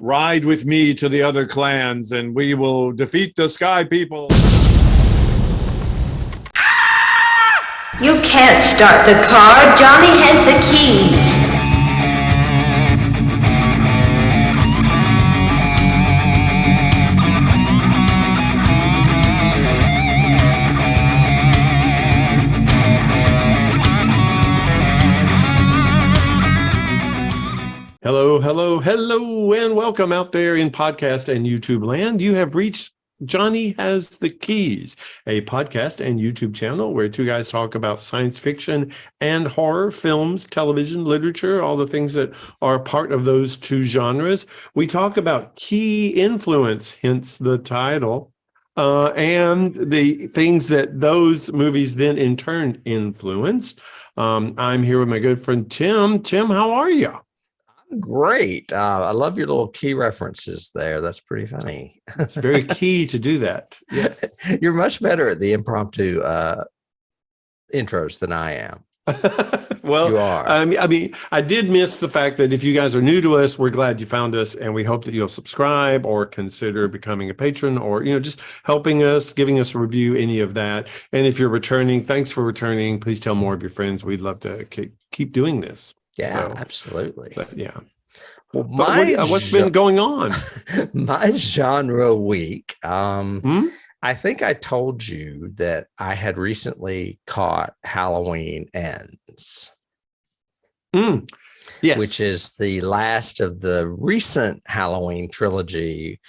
ride with me to the other clans and we will defeat the sky people. You can't start the car. Johnny has the keys. Hello, hello, hello, and welcome out there in podcast and YouTube land. You have reached Johnny Has the Keys, a podcast and YouTube channel where two guys talk about science fiction and horror, films, television, literature, all the things that are part of those two genres. We talk about key influence, hence the title, and the things that those movies then in turn influenced. I'm here with my good friend Tim. Tim, how are you? Great. I love your little key references there. That's pretty funny. It's very key to do that. Yes. You're much better at the impromptu intros than I am. Well, you are. I mean, I did miss the fact that if you guys are new to us, we're glad you found us, and we hope that you'll subscribe or consider becoming a patron, or just helping us, giving us a review, any of that. And if you're returning, thanks for returning. Please tell more of your friends. We'd love to keep doing this. Yeah, so, absolutely. But yeah. Well, what's been going on? My genre week. I think I told you that I had recently caught Halloween Ends. Yes. Which is the last of the recent Halloween trilogy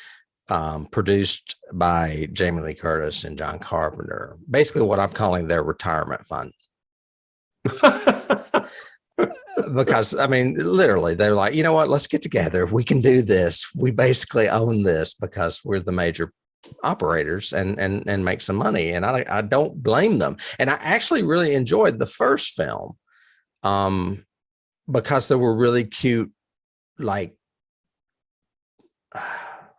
produced by Jamie Lee Curtis and John Carpenter. Basically what I'm calling their retirement fund. Because I mean, literally, they're like, you know what? Let's get together. We can do this. We basically own this because we're the major operators and make some money. And I don't blame them. And I actually really enjoyed the first film, because there were really cute, like,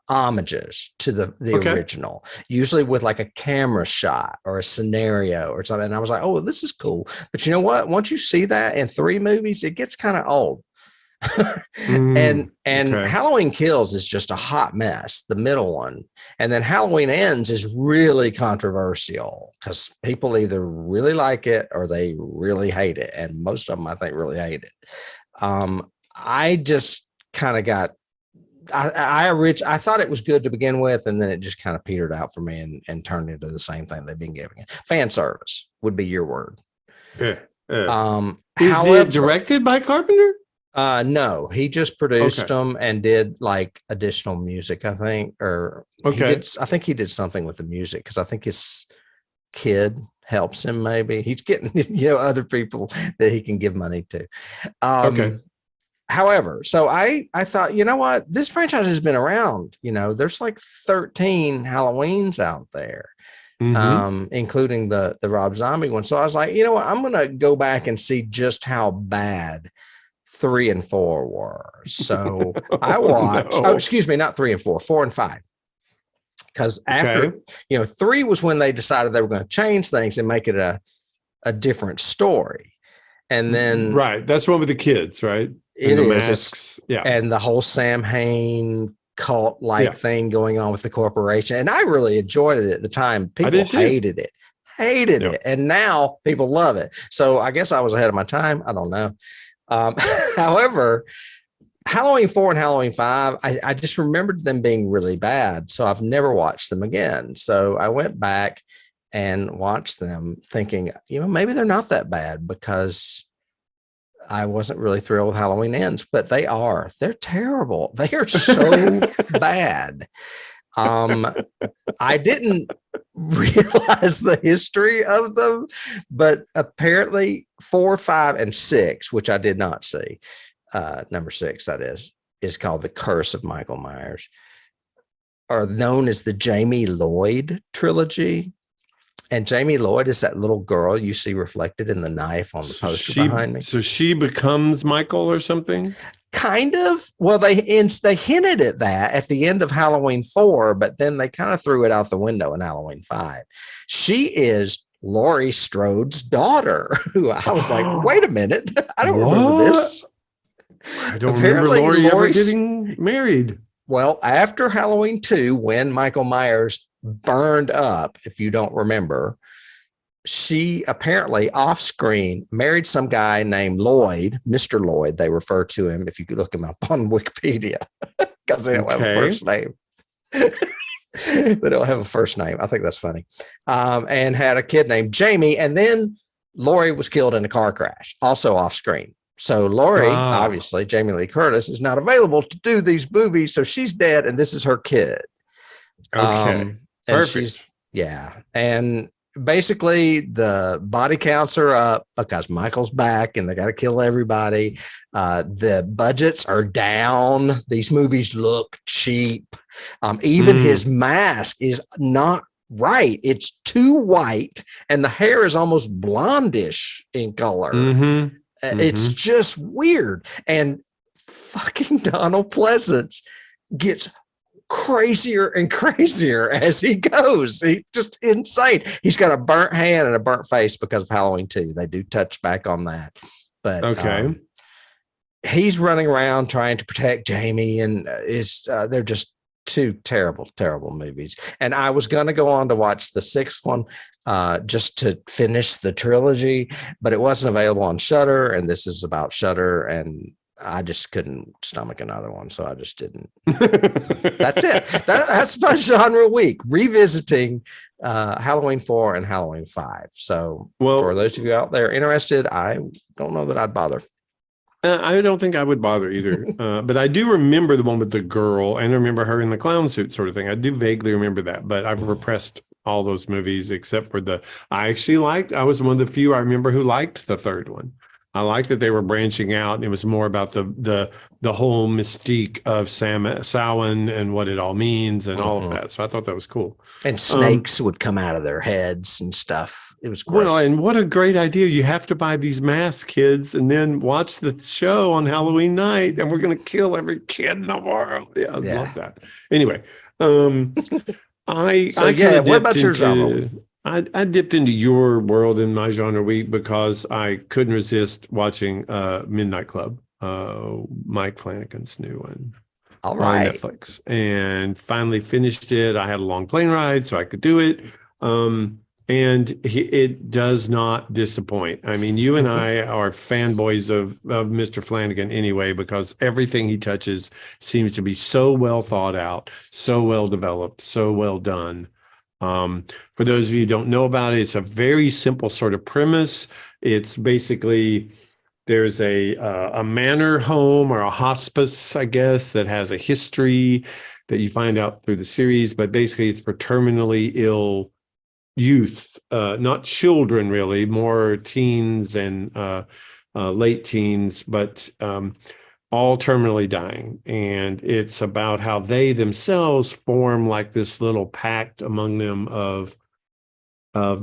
homages to the original, usually with like a camera shot or a scenario or something. And I was like, oh, this is cool. But you know what? Once you see that in 3 movies, it gets kind of old. And Halloween Kills is just a hot mess, the middle one. And then Halloween Ends is really controversial because people either really like it or they really hate it. And most of them, I think, really hate it. I just kind of got I thought it was good to begin with, and then it just kind of petered out for me and turned into the same thing they've been giving it. Fan service would be your word. Is However, it directed by Carpenter? No, he just produced them and did like additional music, I think. Or I think he did something with the music because I think his kid helps him. Maybe he's getting other people that he can give money to. However, so I thought, you know what, this franchise has been around, there's like 13 Halloweens out there, including the Rob Zombie one. So I was like, you know what, I'm going to go back and see just how bad 3 and 4 were. So I watched, not 3 and 4, 4 and 5. Because after, 3 was when they decided they were going to change things and make it a different story. And then, right. That's one with the kids, right? It is. Masks. Yeah. And the whole Sam Hain cult-like thing going on with the corporation. And I really enjoyed it at the time. People hated it. And now people love it. So I guess I was ahead of my time. I don't know. However, Halloween 4 and Halloween 5, I just remembered them being really bad. So I've never watched them again. So I went back and watched them thinking, maybe they're not that bad because I wasn't really thrilled with Halloween Ends, but they are. They're terrible. They are so bad. I didn't realize the history of them, but apparently 4, 5, and 6, which I did not see, number 6, that is called The Curse of Michael Myers, are known as the Jamie Lloyd trilogy. And Jamie Lloyd is that little girl you see reflected in the knife on the poster behind me. So she becomes Michael or something? Kind of. Well, they hinted at that at the end of Halloween 4, but then they kind of threw it out the window in Halloween 5. She is Laurie Strode's daughter, who I was like, wait a minute. I don't remember this. I don't remember Laurie ever getting married. Well, after Halloween 2, when Michael Myers burned up, if you don't remember, she apparently off screen married some guy named Lloyd, Mr. Lloyd. They refer to him if you could look him up on Wikipedia because they don't have a first name. They don't have a first name. I think that's funny. And had a kid named Jamie. And then Laurie was killed in a car crash, also off screen. So Laurie, obviously, Jamie Lee Curtis, is not available to do these movies. So she's dead, and this is her kid. Okay. Perfect. And basically the body counts are up because Michael's back and they got to kill everybody. The budgets are down. These movies look cheap. Even his mask is not right. It's too white and the hair is almost blondish in color. It's just weird. And fucking Donald Pleasance gets crazier and crazier as he goes. He's just insane. He's got a burnt hand and a burnt face because of Halloween 2. They do touch back on that. But he's running around trying to protect Jamie, and they're just two terrible, terrible movies. And I was going to go on to watch the sixth one just to finish the trilogy, but it wasn't available on Shudder, and this is about Shudder, and I just couldn't stomach another one, so I just didn't. That's it. That's my genre week, revisiting Halloween 4 and Halloween 5. So for those of you out there interested, I don't know that I'd bother. I don't think I would bother either. But I do remember the one with the girl, and I remember her in the clown suit sort of thing. I do vaguely remember that, but I've repressed all those movies except for I was one of the few I remember who liked the third one. I liked that they were branching out. It was more about the whole mystique of Samhain and what it all means and all of that. So I thought that was cool. And snakes would come out of their heads and stuff. It was gross. Well, and what a great idea. You have to buy these masks, kids, and then watch the show on Halloween night, and we're going to kill every kid in the world. Yeah, I love that. Anyway, what about your genre? I dipped into your world in my genre week because I couldn't resist watching Midnight Club, Mike Flanagan's new one on Netflix, and finally finished it. I had a long plane ride, so I could do it. It does not disappoint. I mean, you and I are fanboys of Mr. Flanagan anyway, because everything he touches seems to be so well thought out, so well developed, so well done. For those of you who don't know about it, it's a very simple sort of premise. It's basically there's a manor home or a hospice, I guess, that has a history that you find out through the series, but basically it's for terminally ill youth, not children really, more teens and late teens, but all terminally dying. And it's about how they themselves form like this little pact among them of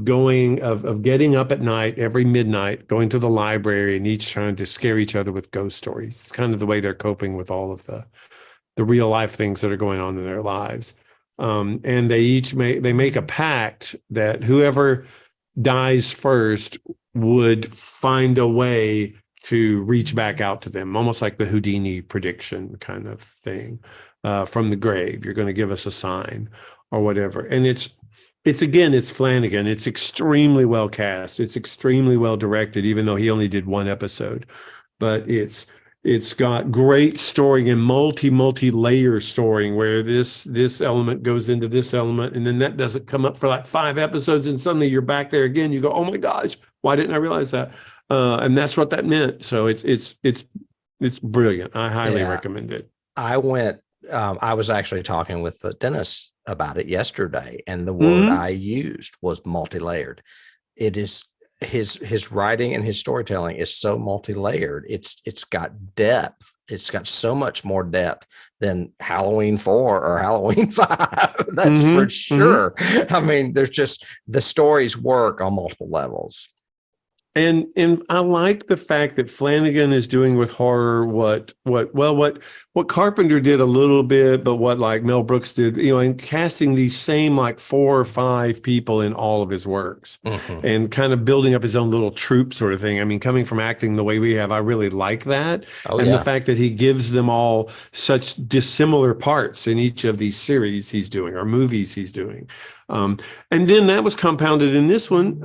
getting up at night every midnight, going to the library and each trying to scare each other with ghost stories. It's kind of the way they're coping with all of the real life things that are going on in their lives. And they make a pact that whoever dies first would find a way to reach back out to them, almost like the Houdini prediction kind of thing. From the grave, you're going to give us a sign or whatever. And it's Flanagan. It's extremely well cast. It's extremely well directed, even though he only did one episode. But it's got great story and multi-layer story where this element goes into this element, and then that doesn't come up for like 5 episodes, and suddenly you're back there again. You go, oh my gosh, why didn't I realize that? And that's what that meant. So it's brilliant. I highly recommend it. I was actually talking with the dentist about it yesterday, and the word I used was multi-layered. It is his writing and his storytelling is so multi-layered. It's got depth. It's got so much more depth than Halloween 4 or Halloween 5. That's for sure. I mean, there's just the stories work on multiple levels. And I like the fact that Flanagan is doing with horror what Carpenter did a little bit, but what like Mel Brooks did, and casting these same like 4 or 5 people in all of his works, and kind of building up his own little troupe sort of thing. I mean, coming from acting the way we have, I really like that. The fact that he gives them all such dissimilar parts in each of these series he's doing or movies he's doing. And then that was compounded in this one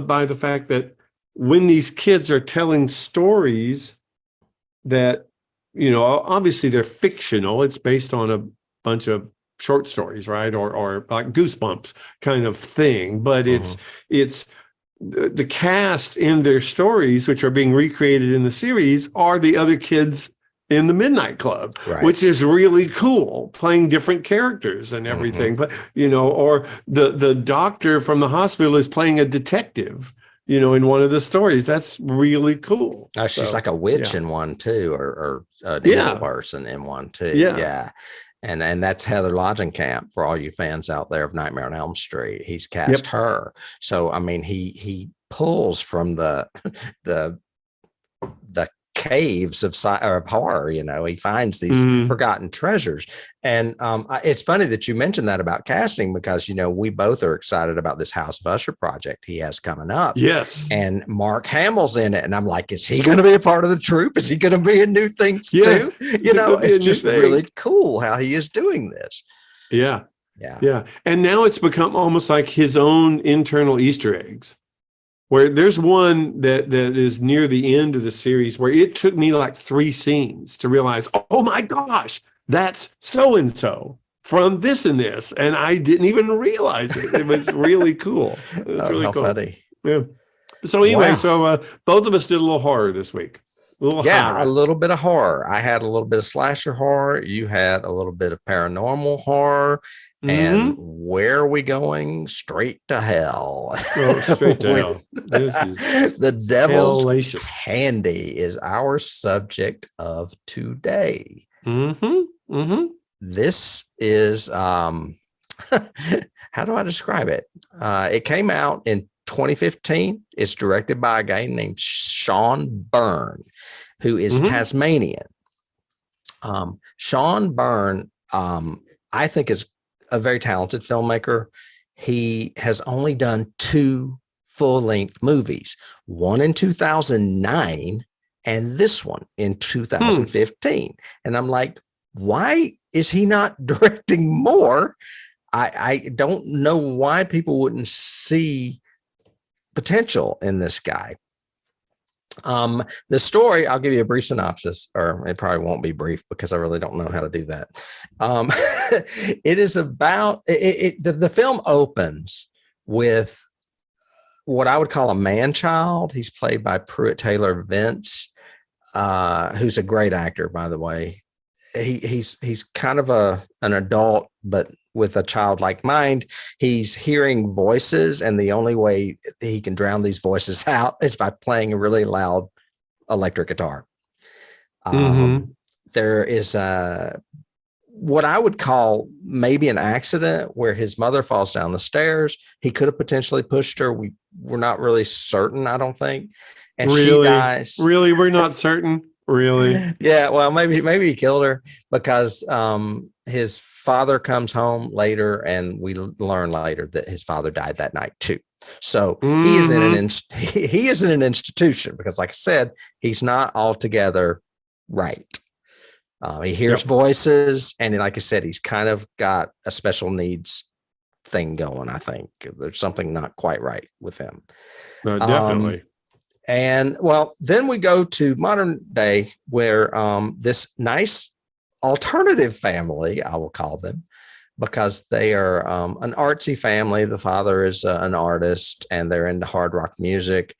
by the fact that when these kids are telling stories that, obviously they're fictional, it's based on a bunch of short stories, right? Or like Goosebumps kind of thing. But it's the cast in their stories, which are being recreated in the series, are the other kids in the Midnight Club, which is really cool, playing different characters and everything. But, or the doctor from the hospital is playing a detective, in one of the stories. That's really cool. She's like a witch in one too, or an evil person in one too. Yeah. And that's Heather Camp for all you fans out there of Nightmare on Elm Street. He's cast her. So, I mean, he pulls from the caves of horror. He finds these forgotten treasures. And it's funny that you mentioned that about casting, because we both are excited about this House of Usher project he has coming up. Yes. And Mark Hamill's in it, and I'm like, is he going to be a part of the troupe? Is he going to be in new things too? It's just really cool how he is doing this. Yeah. And now it's become almost like his own internal Easter eggs, where there's one that is near the end of the series where it took me like 3 scenes to realize, oh my gosh, that's so-and-so from this and this. And I didn't even realize it. It was really cool. It was really cool. Funny. Yeah. So anyway, both of us did a little horror this week. A little bit of horror. I had a little bit of slasher horror. You had a little bit of paranormal horror. And where are we going? Straight to hell. Oh, straight to hell. This is the devil's candy is our subject of today. This is how do I describe it? It came out in 2015. It's directed by a guy named Sean Byrne, who is Tasmanian. Sean Byrne, I think, is a very talented filmmaker. He has only done 2 full-length movies, one in 2009 and this one in 2015. And I'm like, why is he not directing more? I don't know why people wouldn't see potential in this guy. The story, I'll give you a brief synopsis, or it probably won't be brief because I really don't know how to do that. It is about the film opens with what I would call a man-child. He's played by Pruitt Taylor Vince, who's a great actor, by the way. He's kind of an adult, but with a childlike mind. He's hearing voices, and the only way he can drown these voices out is by playing a really loud electric guitar. There is what I would call maybe an accident where his mother falls down the stairs. He could have potentially pushed her. We're not really certain, I don't think. And she dies. Really? We're not certain? Really? Yeah. Well, maybe he killed her because his father comes home later, and we learn later that his father died that night too. So he is in an institution because, like I said, he's not altogether right. He hears voices, and like I said, he's kind of got a special needs thing going. I think there's something not quite right with him. Definitely. And well, then we go to modern day where this nice alternative family, I will call them, because they are an artsy family. The father is an artist, and they're into hard rock music.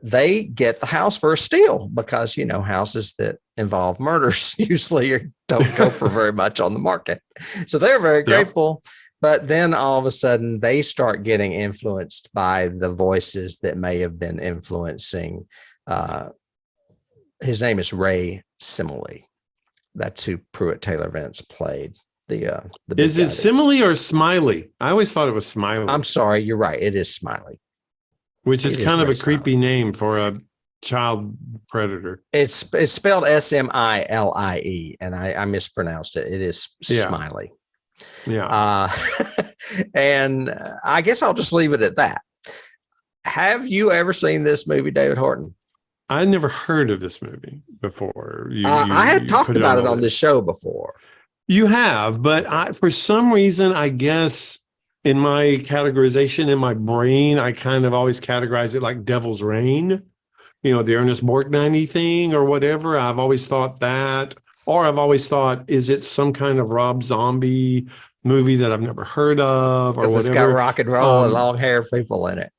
They get the house for a steal because, houses that involve murders usually don't go for very much on the market. So they're very grateful. But then all of a sudden they start getting influenced by the voices that may have been influencing. His name is Ray Simile. That's who Pruitt Taylor Vince played. Is it Simile or Smiley? I always thought it was Smiley. I'm sorry, you're right. It is Smiley. which is It kind of very a creepy Smiley. name for a child predator. It's spelled Smile, and I mispronounced it. It is Smiley. Yeah. And I guess I'll just leave it at that. Have you ever seen this movie, David Horton? I never heard of this movie before. I had talked about it on this this show before. You have, but for some reason, I guess in my categorization in my brain, I kind of always categorize it like Devil's Reign, the Ernest Borgnine thing or whatever. I've always thought that, or I've always thought, is it some kind of Rob Zombie movie that I've never heard of or whatever? It's got rock and roll and long hair people in it.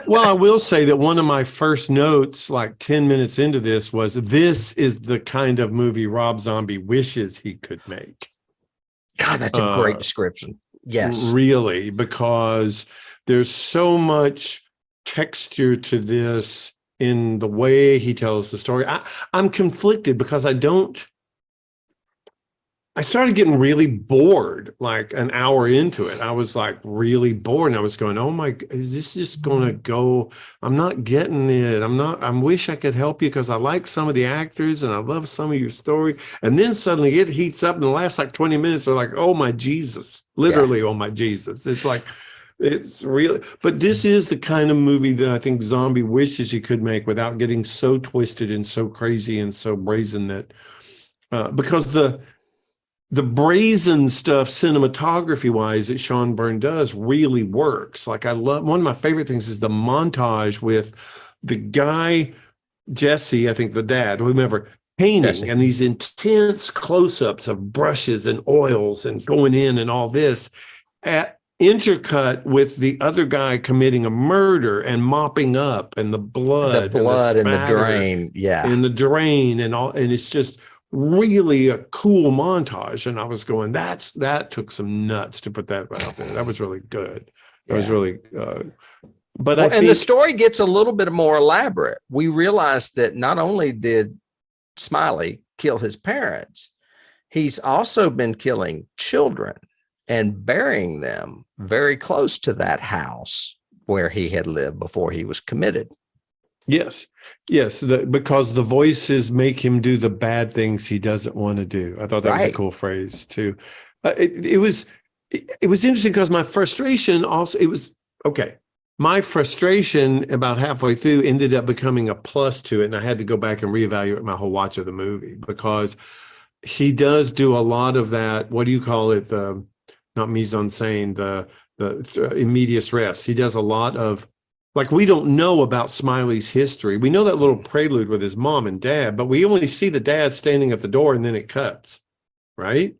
Well, I will say that one of my first notes, like 10 minutes into this is the kind of movie Rob Zombie wishes he could make. God, that's a great description. Yes. Really, because there's so much texture to this in the way he tells the story. I'm conflicted because I started getting really bored like an hour into it. I was like really bored and I was going, oh my, is this just going to go? I'm not getting it. I wish I could help you because I like some of the actors and I love some of your story. And then suddenly it heats up in the last like 20 minutes. They're like, oh my Jesus, literally, oh my Jesus. It's like, it's really, but this is the kind of movie that I think Zombie wishes he could make without getting so twisted and so crazy and so brazen that, because the brazen stuff cinematography wise that Sean Byrne does really works. Like one of my favorite things is the montage with the guy, Jesse, I think the dad, whomever, painting Jesse. And these intense close-ups of brushes and oils and going in and all this intercut with the other guy committing a murder and mopping up and the blood and the drain. Yeah. And the drain and all. And it's just really a cool montage. And I was going, that took some nuts to put that out there. That was really good. That was really, and the story gets a little bit more elaborate. We realized that not only did Smiley kill his parents, he's also been killing children and burying them very close to that house where he had lived before he was committed. Yes. Because the voices make him do the bad things he doesn't want to do. I thought that was a cool phrase too. It was interesting because my frustration also, my frustration about halfway through ended up becoming a plus to it. And I had to go back and reevaluate my whole watch of the movie because he does do a lot of that. What do you call it? Not mise-en-scène, the immediate res. He does a lot of, like, we don't know about Smiley's history. We know that little prelude with his mom and dad, but we only see the dad standing at the door and then it cuts, right?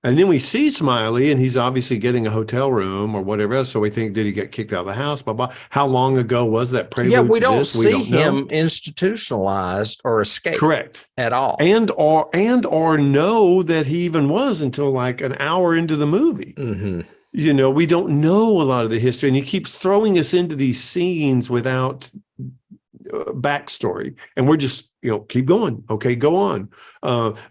And then we see Smiley and he's obviously getting a hotel room or whatever else. So we think, did he get kicked out of the house? Blah, blah. How long ago was that prelude? Yeah, we don't see him institutionalized or escape. Correct. At all. And or know that he even was until like an hour into the movie. Mm-hmm. We don't know a lot of the history, and he keeps throwing us into these scenes without backstory. And we're just, keep going. Okay, go on.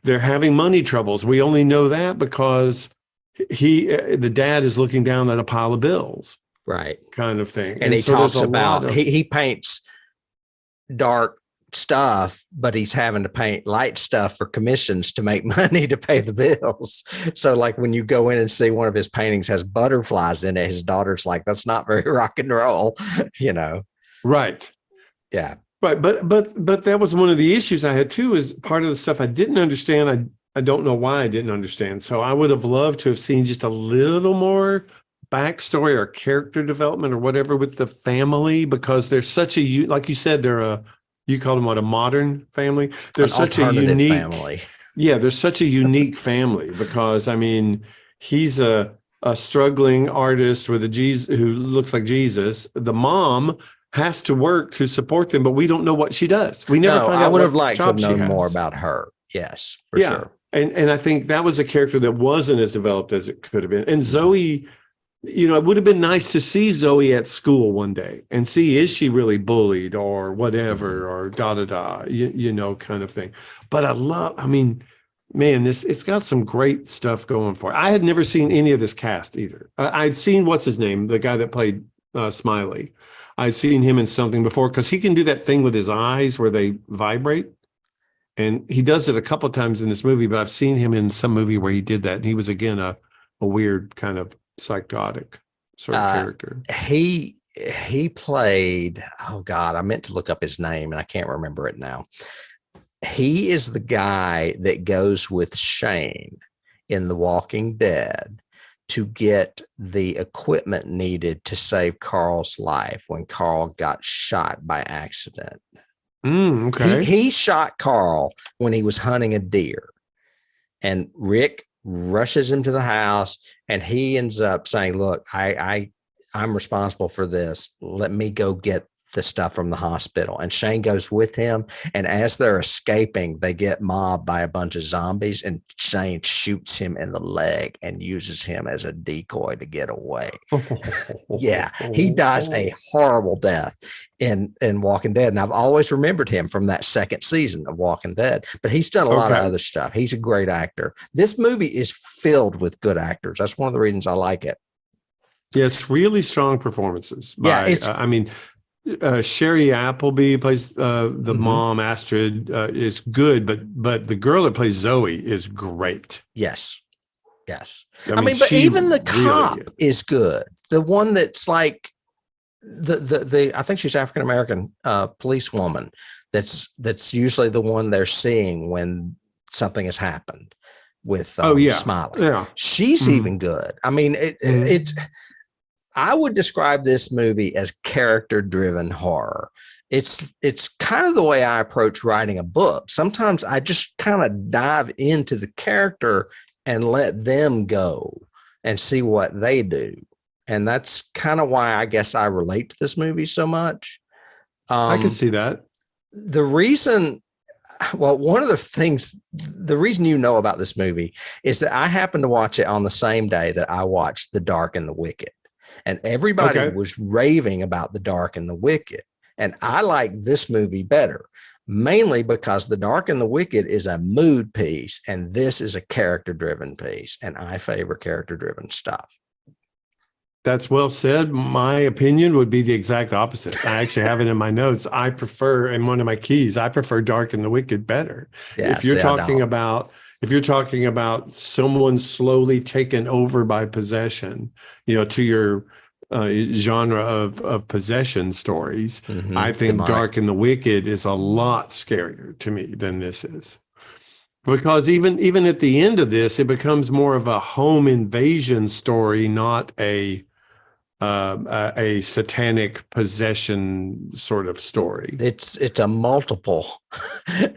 They're having money troubles. We only know that because the dad is looking down at a pile of bills. Right. Kind of thing. And he so talks about, he paints dark stuff, but he's having to paint light stuff for commissions to make money to pay the bills. So like when you go in and see one of his paintings has butterflies in it, his daughter's like, that's not very rock and roll, Right. Yeah. But that was one of the issues I had too, is part of the stuff I didn't understand. I don't know why I didn't understand. So I would have loved to have seen just a little more backstory or character development or whatever with the family, because they're such like you said, you called them what, a modern family? They're such a unique family. Yeah, they're such a unique family because, he's a struggling artist with who looks like Jesus. The mom has to work to support them, but we don't know what she does. We never find out. I would have liked to have known more about her. Yes, for sure. And I think that was a character that wasn't as developed as it could have been. And Zoe, it would have been nice to see Zoe at school one day and see, is she really bullied or whatever, or kind of thing. But it's got some great stuff going for it. I had never seen any of this cast either. I'd seen, what's his name? The guy that played Smiley. I've seen him in something before because he can do that thing with his eyes where they vibrate. And he does it a couple of times in this movie, but I've seen him in some movie where he did that. And he was, again, a weird kind of psychotic sort of character. He played, oh God, I meant to look up his name and I can't remember it now. He is the guy that goes with Shane in The Walking Dead to get the equipment needed to save Carl's life when Carl got shot by accident. Okay. He shot Carl when he was hunting a deer, and Rick rushes him to the house, and he ends up saying, look, I'm responsible for this. Let me go get the stuff from the hospital. And Shane goes with him. And as they're escaping, they get mobbed by a bunch of zombies, and Shane shoots him in the leg and uses him as a decoy to get away. Yeah, he dies a horrible death in Walking Dead. And I've always remembered him from that second season of Walking Dead, but he's done a lot of other stuff. He's a great actor. This movie is filled with good actors. That's one of the reasons I like it. Yeah, it's really strong performances. Sherry Appleby plays the mom, Astrid, is good, but the girl that plays Zoe is great. Yes. I mean, but even the cop is good. The one that's like the I think she's African American policewoman. That's usually the one they're seeing when something has happened with Smiley. Yeah, she's even good. I mean, it's. I would describe this movie as character-driven horror. It's kind of the way I approach writing a book. Sometimes I just kind of dive into the character and let them go and see what they do. And that's kind of why I guess I relate to this movie so much. I can see that. The reason you know about this movie is that I happened to watch it on the same day that I watched The Dark and the Wicked. And everybody was raving about The Dark and the Wicked. And I like this movie better, mainly because The Dark and the Wicked is a mood piece, and this is a character-driven piece. And I favor character-driven stuff. That's well said. My opinion would be the exact opposite. I actually have it in my notes. I prefer, in one of my keys, I prefer Dark and the Wicked better. If you're talking about someone slowly taken over by possession, to your genre of possession stories, I think Dark and the Wicked is a lot scarier to me than this is. Because even at the end of this, it becomes more of a home invasion story, not a satanic possession sort of story. It's a multiple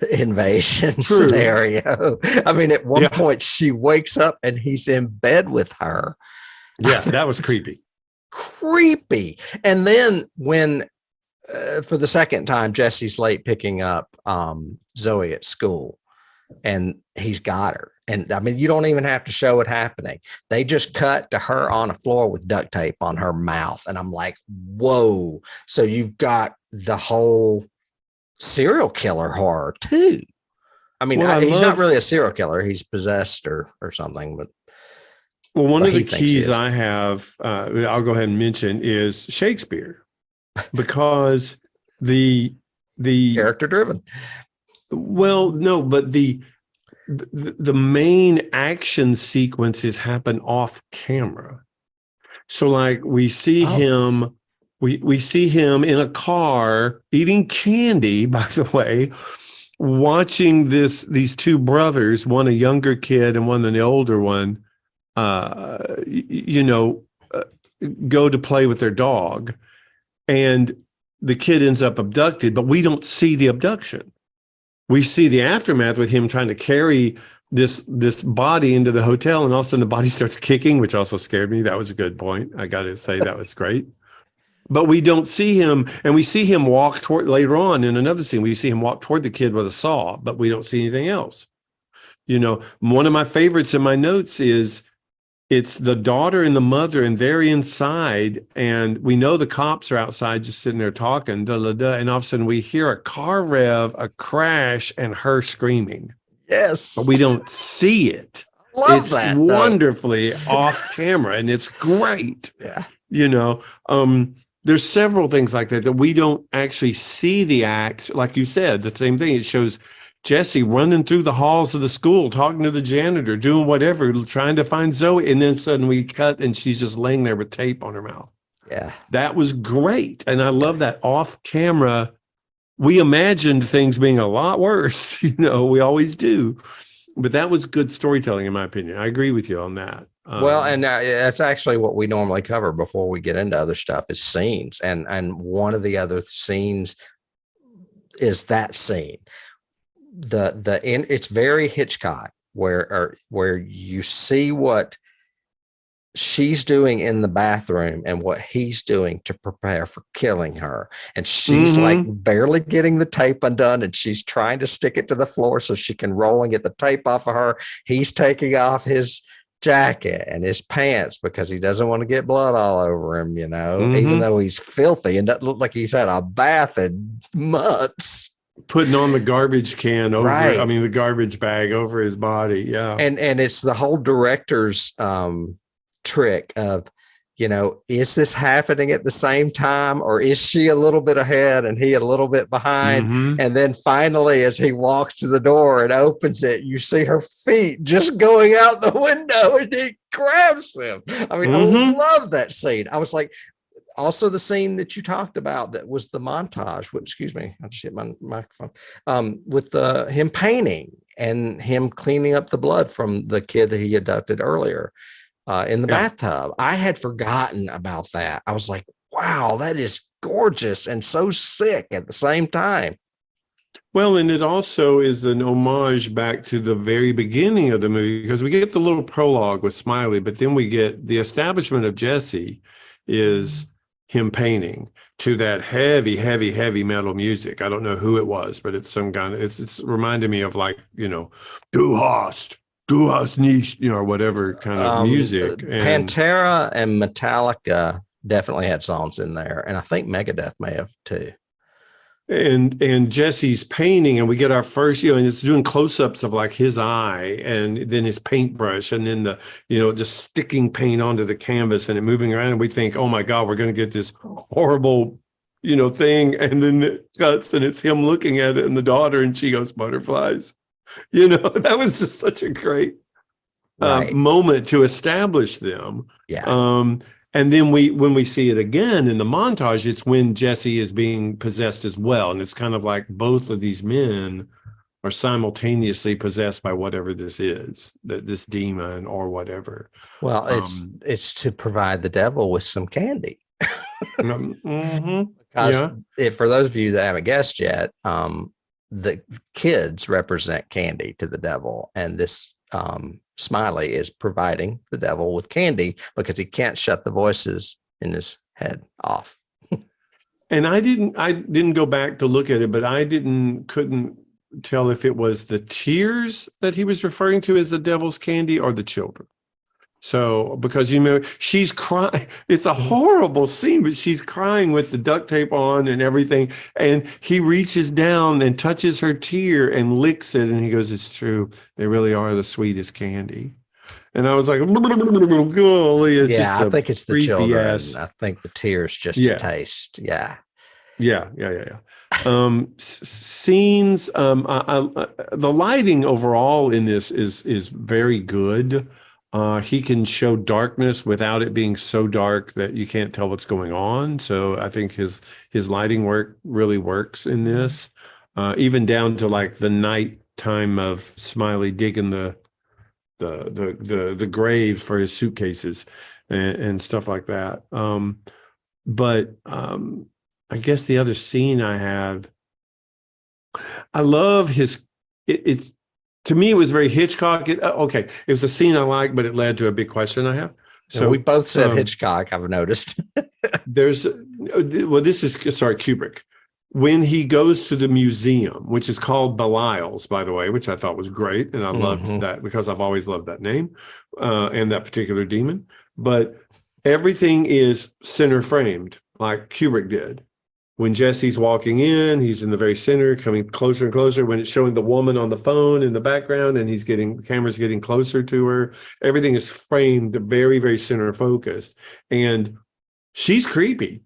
invasion scenario. I mean, at one point she wakes up and he's in bed with her. Yeah, that was creepy. And then when for the second time Jesse's late picking up Zoe at school, and he's got her. And I mean, you don't even have to show it happening. They just cut to her on a floor with duct tape on her mouth. And I'm like, whoa. So you've got the whole serial killer horror too. I mean, he's not really a serial killer. He's possessed or something, but. Well, one of the keys I have, I'll go ahead and mention, is Shakespeare, because the character driven. Well, no, but the main action sequences happen off camera. So like we see him, we see him in a car eating candy, by the way, watching these two brothers, one a younger kid and one an older one, go to play with their dog, and the kid ends up abducted, but we don't see the abduction. We see the aftermath with him trying to carry this body into the hotel, and all of a sudden the body starts kicking, which also scared me. That was a good point. I got to say that was great. But we don't see him, and we see him walk toward, later on in another scene, we see him walk toward the kid with a saw, but we don't see anything else. One of my favorites in my notes is it's the daughter and the mother, and they're inside, and we know the cops are outside just sitting there talking, and all of a sudden we hear a car rev, a crash, and her screaming. Yes. But we don't see it. Love that. Wonderfully off camera, and it's great. Yeah. there's several things like that we don't actually see the act. Like you said, the same thing. It shows Jesse running through the halls of the school, talking to the janitor, doing whatever, trying to find Zoe. And then suddenly we cut and she's just laying there with tape on her mouth. Yeah. That was great. And I love that off camera. We imagined things being a lot worse. We always do. But that was good storytelling, in my opinion. I agree with you on that. Well, and that's actually what we normally cover before we get into other stuff is scenes. And one of the other scenes is that scene. It's very Hitchcock where you see what she's doing in the bathroom and what he's doing to prepare for killing her. And she's like barely getting the tape undone and she's trying to stick it to the floor so she can roll and get the tape off of her. He's taking off his jacket and his pants because he doesn't want to get blood all over him, even though he's filthy and doesn't look like he's had a bath in months. Putting on the garbage can over, the garbage bag over his body. Yeah. And it's the whole director's trick of, is this happening at the same time or is she a little bit ahead and he a little bit behind? And then finally, as he walks to the door and opens it, you see her feet just going out the window and he grabs him. I mean, I love that scene. I was like, also the scene that you talked about that was the montage. Excuse me, I just hit my microphone. With him painting and him cleaning up the blood from the kid that he abducted earlier in the bathtub. I had forgotten about that. I was like, wow, that is gorgeous and so sick at the same time. Well, and it also is an homage back to the very beginning of the movie because we get the little prologue with Smiley, but then we get the establishment of Jesse is him painting to that heavy, heavy, heavy metal music. I don't know who it was, but it's some kind of, it's reminded me of like, Du hast nicht, or whatever kind of music. Pantera and Metallica definitely had songs in there. And I think Megadeth may have too. And Jesse's painting, and we get our first, and it's doing close-ups of like his eye and then his paintbrush and then the, just sticking paint onto the canvas and it moving around. And we think, oh my God, we're going to get this horrible, thing. And then it cuts and it's him looking at it and the daughter and she goes, butterflies. That was just such a great moment to establish them. Yeah. And then when we see it again in the montage, it's when Jesse is being possessed as well. And it's kind of like both of these men are simultaneously possessed by whatever this is, this demon or whatever. Well, it's to provide the devil with some candy. Because for those of you that haven't guessed yet, the kids represent candy to the devil. And this Smiley is providing the devil with candy because he can't shut the voices in his head off. And I didn't go back to look at it, but couldn't tell if it was the tears that he was referring to as the devil's candy or the children. So, because she's crying, it's a horrible scene, but she's crying with the duct tape on and everything. And he reaches down and touches her tear and licks it. And he goes, it's true. They really are the sweetest candy. And I was like, golly, I think it's the children. I think the tears just a taste. Yeah. Scenes, the lighting overall in this is very good. He can show darkness without it being so dark that you can't tell what's going on. So I think his lighting work really works in this, even down to like the night time of Smiley digging the graves for his suitcases and stuff like that. But I guess the other scene I love it's. To me, it was very Hitchcock. It was a scene I like, but it led to a big question I have. So we both said Hitchcock, I've noticed. Kubrick. When he goes to the museum, which is called Belial's, by the way, which I thought was great. And I loved that because I've always loved that name and that particular demon. But everything is center framed like Kubrick did. When Jesse's walking in, he's in the very center, coming closer and closer. When it's showing the woman on the phone in the background and the camera's getting closer to her, everything is framed very, very center focused. And she's creepy.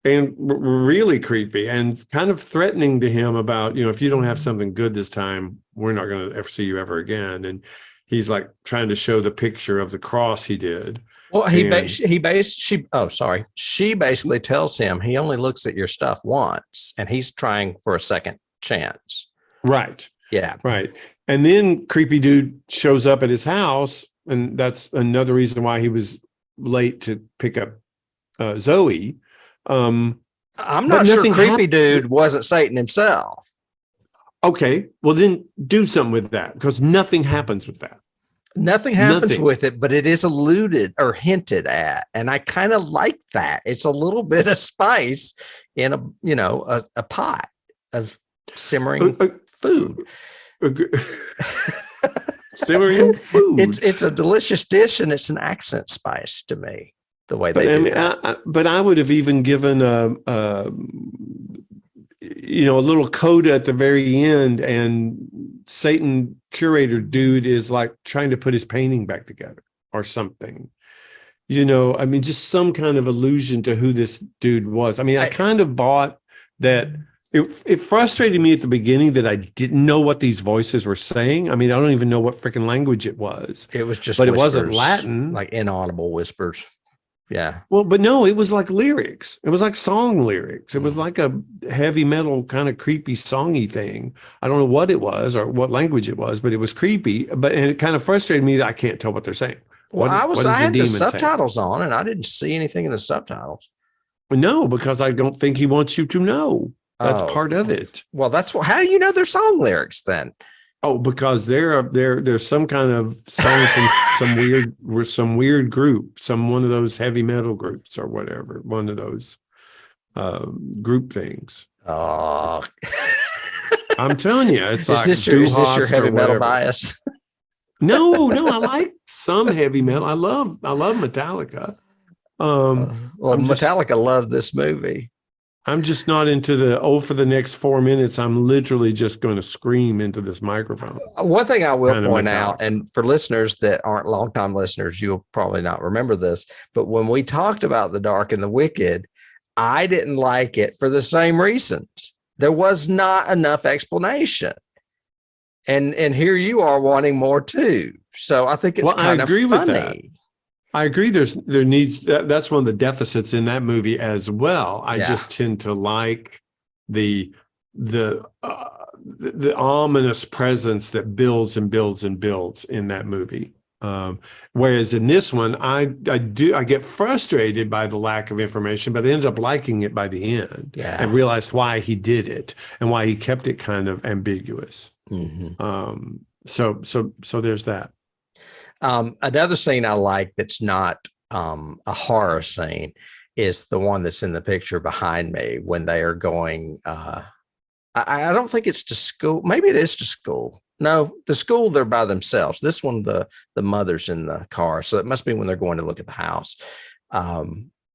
and really creepy and kind of threatening to him about, if you don't have something good this time, we're not going to ever see you ever again. And he's like trying to show the picture of the cross he did. Well, she basically tells him he only looks at your stuff once, and he's trying for a second chance. Right. Yeah. Right. And then creepy dude shows up at his house, and that's another reason why he was late to pick up Zoe. I'm not sure creepy dude wasn't Satan himself. Okay, well then do something with that, because nothing happens with that. Nothing happens with it, but it is alluded or hinted at, and I kind of like that. It's a little bit of spice in a pot of simmering food. Simmering food. It's a delicious dish, and it's an accent spice to me. The way they do that. But I would have even given a little coda at the very end, and Satan curator dude is like trying to put his painting back together or something. Just some kind of allusion to who this dude was. I kind of bought that. It frustrated me at the beginning that I didn't know what these voices were saying. I don't even know what freaking language it was. It was just, but whispers, it wasn't Latin, like inaudible whispers. Yeah. Well, but no, it was like lyrics. It was like song lyrics. It was like a heavy metal kind of creepy songy thing. I don't know what it was or what language it was, but it was creepy. And it kind of frustrated me that I can't tell what they're saying. Well, I had the subtitles on, and I didn't see anything in the subtitles. No, because I don't think he wants you to know. That's part of it. Well, how do you know their song lyrics then? Oh, because there's some kind of song from some weird group, one of those heavy metal groups or whatever, one of those group things. Oh, I'm telling you, it's is this your heavy metal bias? No, I like some heavy metal. I love Metallica. Metallica loved this movie. I'm just not into for the next 4 minutes, I'm literally just going to scream into this microphone. One thing I will point out, and for listeners that aren't longtime listeners, you'll probably not remember this, but when we talked about The Dark and the Wicked, I didn't like it for the same reasons. There was not enough explanation. And here you are wanting more too. So I think it's kind of funny. With that. I agree. That's one of the deficits in that movie as well. I just tend to like the ominous presence that builds and builds and builds in that movie. Whereas in this one, I get frustrated by the lack of information, but I ended up liking it by the end and realized why he did it and why he kept it kind of ambiguous. Mm-hmm. So there's that. Another scene I like that's not a horror scene is the one that's in the picture behind me when they are going. I don't think it's to school. Maybe it is to school. No, the school, they're by themselves. This one, the mother's in the car. So it must be when they're going to look at the house.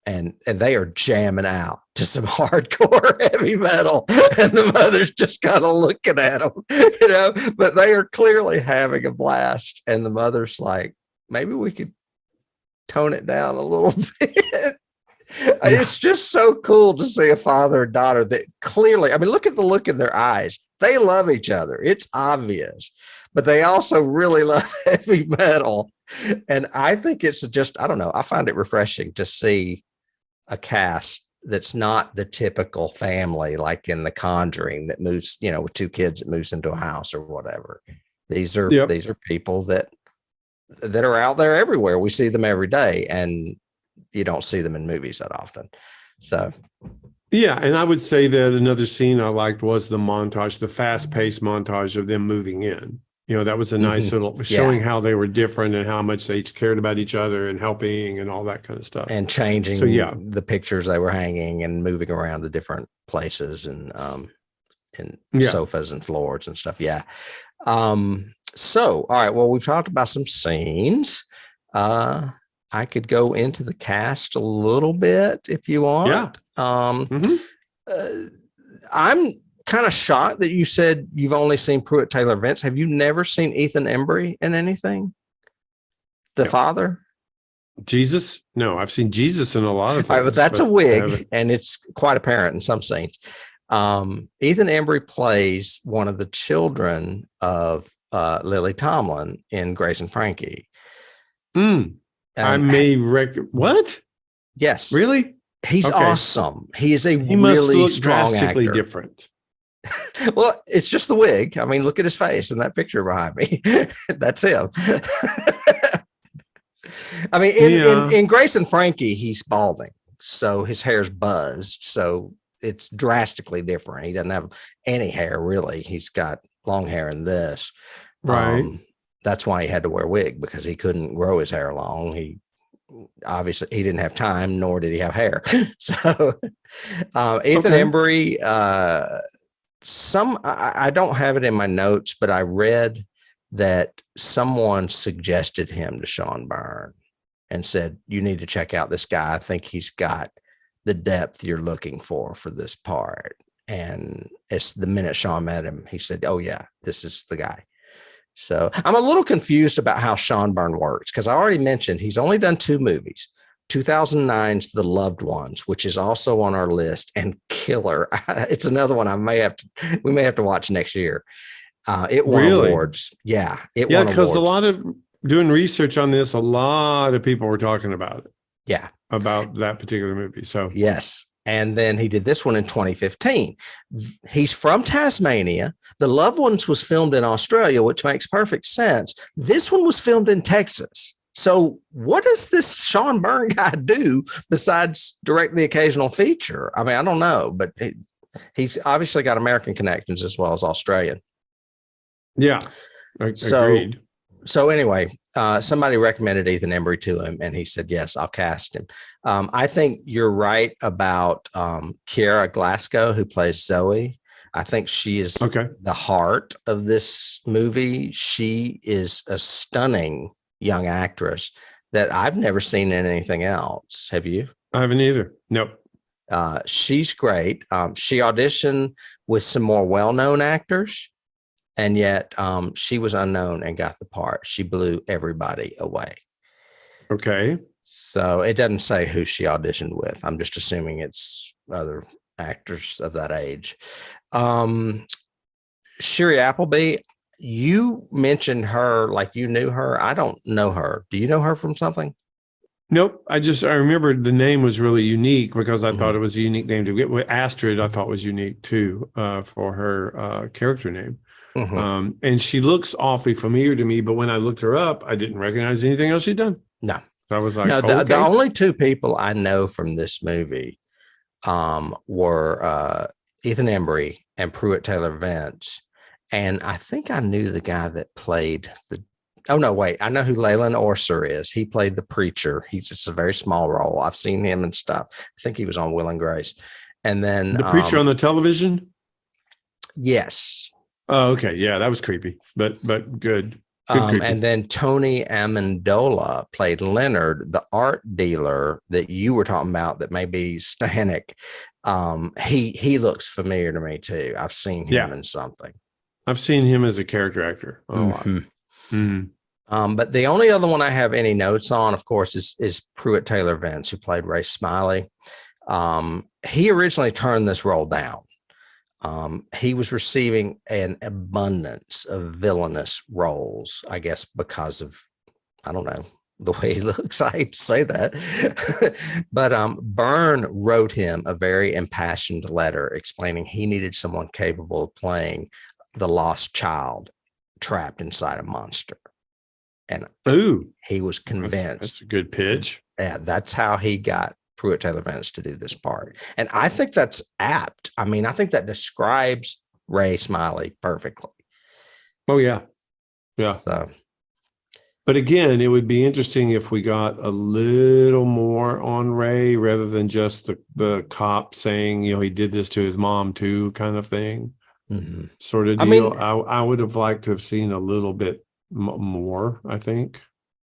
And they are jamming out to some hardcore heavy metal, and the mother's just kind of looking at them, but they are clearly having a blast. And the mother's like, maybe we could tone it down a little bit. It's just so cool to see a father and daughter that clearly, look at the look in their eyes. They love each other. It's obvious, but they also really love heavy metal. And I think it's just, I don't know, I find it refreshing to see a cast that's not the typical family, like in The Conjuring, that moves, with two kids that moves into a house or whatever. These are people that are out there everywhere. We see them every day, and you don't see them in movies that often. So, yeah. And I would say that another scene I liked was the fast-paced montage of them moving in. That was a nice little showing how they were different and how much they each cared about each other and helping and all that kind of stuff. And changing the pictures they were hanging and moving around to different places and sofas and floors and stuff. Yeah. So, all right. Well, we've talked about some scenes. I could go into the cast a little bit if you want. Yeah. I'm kind of shocked that you said you've only seen Pruitt Taylor Vince. Have you never seen Ethan Embry in anything? The father? Jesus? No, I've seen Jesus in a lot of things. All right, but that's a wig, and it's quite apparent in some scenes. Ethan Embry plays one of the children of Lily Tomlin in Grace and Frankie. I may what? Yes, really? He's awesome. He is he really must look strong drastically actor. Different. Well, it's just the wig. I mean, look at his face in that picture behind me. That's him. I mean, in Grace and Frankie, he's balding, so his hair's buzzed. So it's drastically different. He doesn't have any hair really. He's got long hair in this. Right. That's why he had to wear a wig, because he couldn't grow his hair long. He didn't have time, nor did he have hair. So Ethan Embry, I don't have it in my notes, but I read that someone suggested him to Sean Byrne and said, you need to check out this guy. I think he's got the depth you're looking for this part. And it's the minute Sean met him, he said, oh yeah, this is the guy. So I'm a little confused about how Sean Byrne works, because I already mentioned he's only done 2 movies. 2009's The Loved Ones, which is also on our list, and killer. It's another one we may have to watch next year. It won awards. Yeah. It won awards. Because a lot of doing research on this, a lot of people were talking about it. Yeah. About that particular movie. So yes. And then he did this one in 2015. He's from Tasmania. The Loved Ones was filmed in Australia, which makes perfect sense. This one was filmed in Texas. So what does this Sean Byrne guy do besides direct the occasional feature? I mean, I don't know, but he's obviously got American connections as well as Australian. Yeah. Agreed. So anyway, somebody recommended Ethan Embry to him, and he said, yes, I'll cast him. I think you're right about Kiera Glasgow, who plays Zoe. I think she is the heart of this movie. She is a stunning young actress that I've never seen in anything else. Have you? I haven't either. Nope. She's great. She auditioned with some more well-known actors, and yet she was unknown and got the part. She blew everybody away. Okay. So it doesn't say who she auditioned with. I'm just assuming it's other actors of that age. Shiri Appleby, you mentioned her like you knew her. I don't know her. Do you know her from something? Nope. I remember the name was really unique because I thought it was a unique name to get with. Astrid, I thought was unique too, for her character name. And she looks awfully familiar to me, but when I looked her up, I didn't recognize anything else she'd done. No. So I was like, no, the only 2 people I know from this movie were Ethan Embry and Pruitt Taylor Vance. And I think I knew the guy that played I know who Leyland Orser is. He played the preacher. He's just a very small role. I've seen him and stuff. I think he was on Will and Grace. And then the preacher on the television. Yes. Oh, okay. Yeah, that was creepy, but good. And then Tony Amendola played Leonard, the art dealer that you were talking about that may be Stanek. He looks familiar to me too. I've seen him in something. I've seen him as a character actor a lot. But the only other one I have any notes on, of course, is Pruitt Taylor Vance, who played Ray Smiley. He originally turned this role down. He was receiving an abundance of villainous roles, I guess, because of, I don't know, the way he looks. I hate to say that. But Byrne wrote him a very impassioned letter explaining he needed someone capable of playing the lost child trapped inside a monster. And he was convinced. That's a good pitch. Yeah, that's how he got Pruitt Taylor Vance to do this part. And I think that's apt. I mean, I think that describes Ray Smiley perfectly. Oh, yeah. Yeah. So, but again, it would be interesting if we got a little more on Ray rather than just the cop saying, he did this to his mom too, kind of thing. Sort of deal. I would have liked to have seen a little bit more, I think.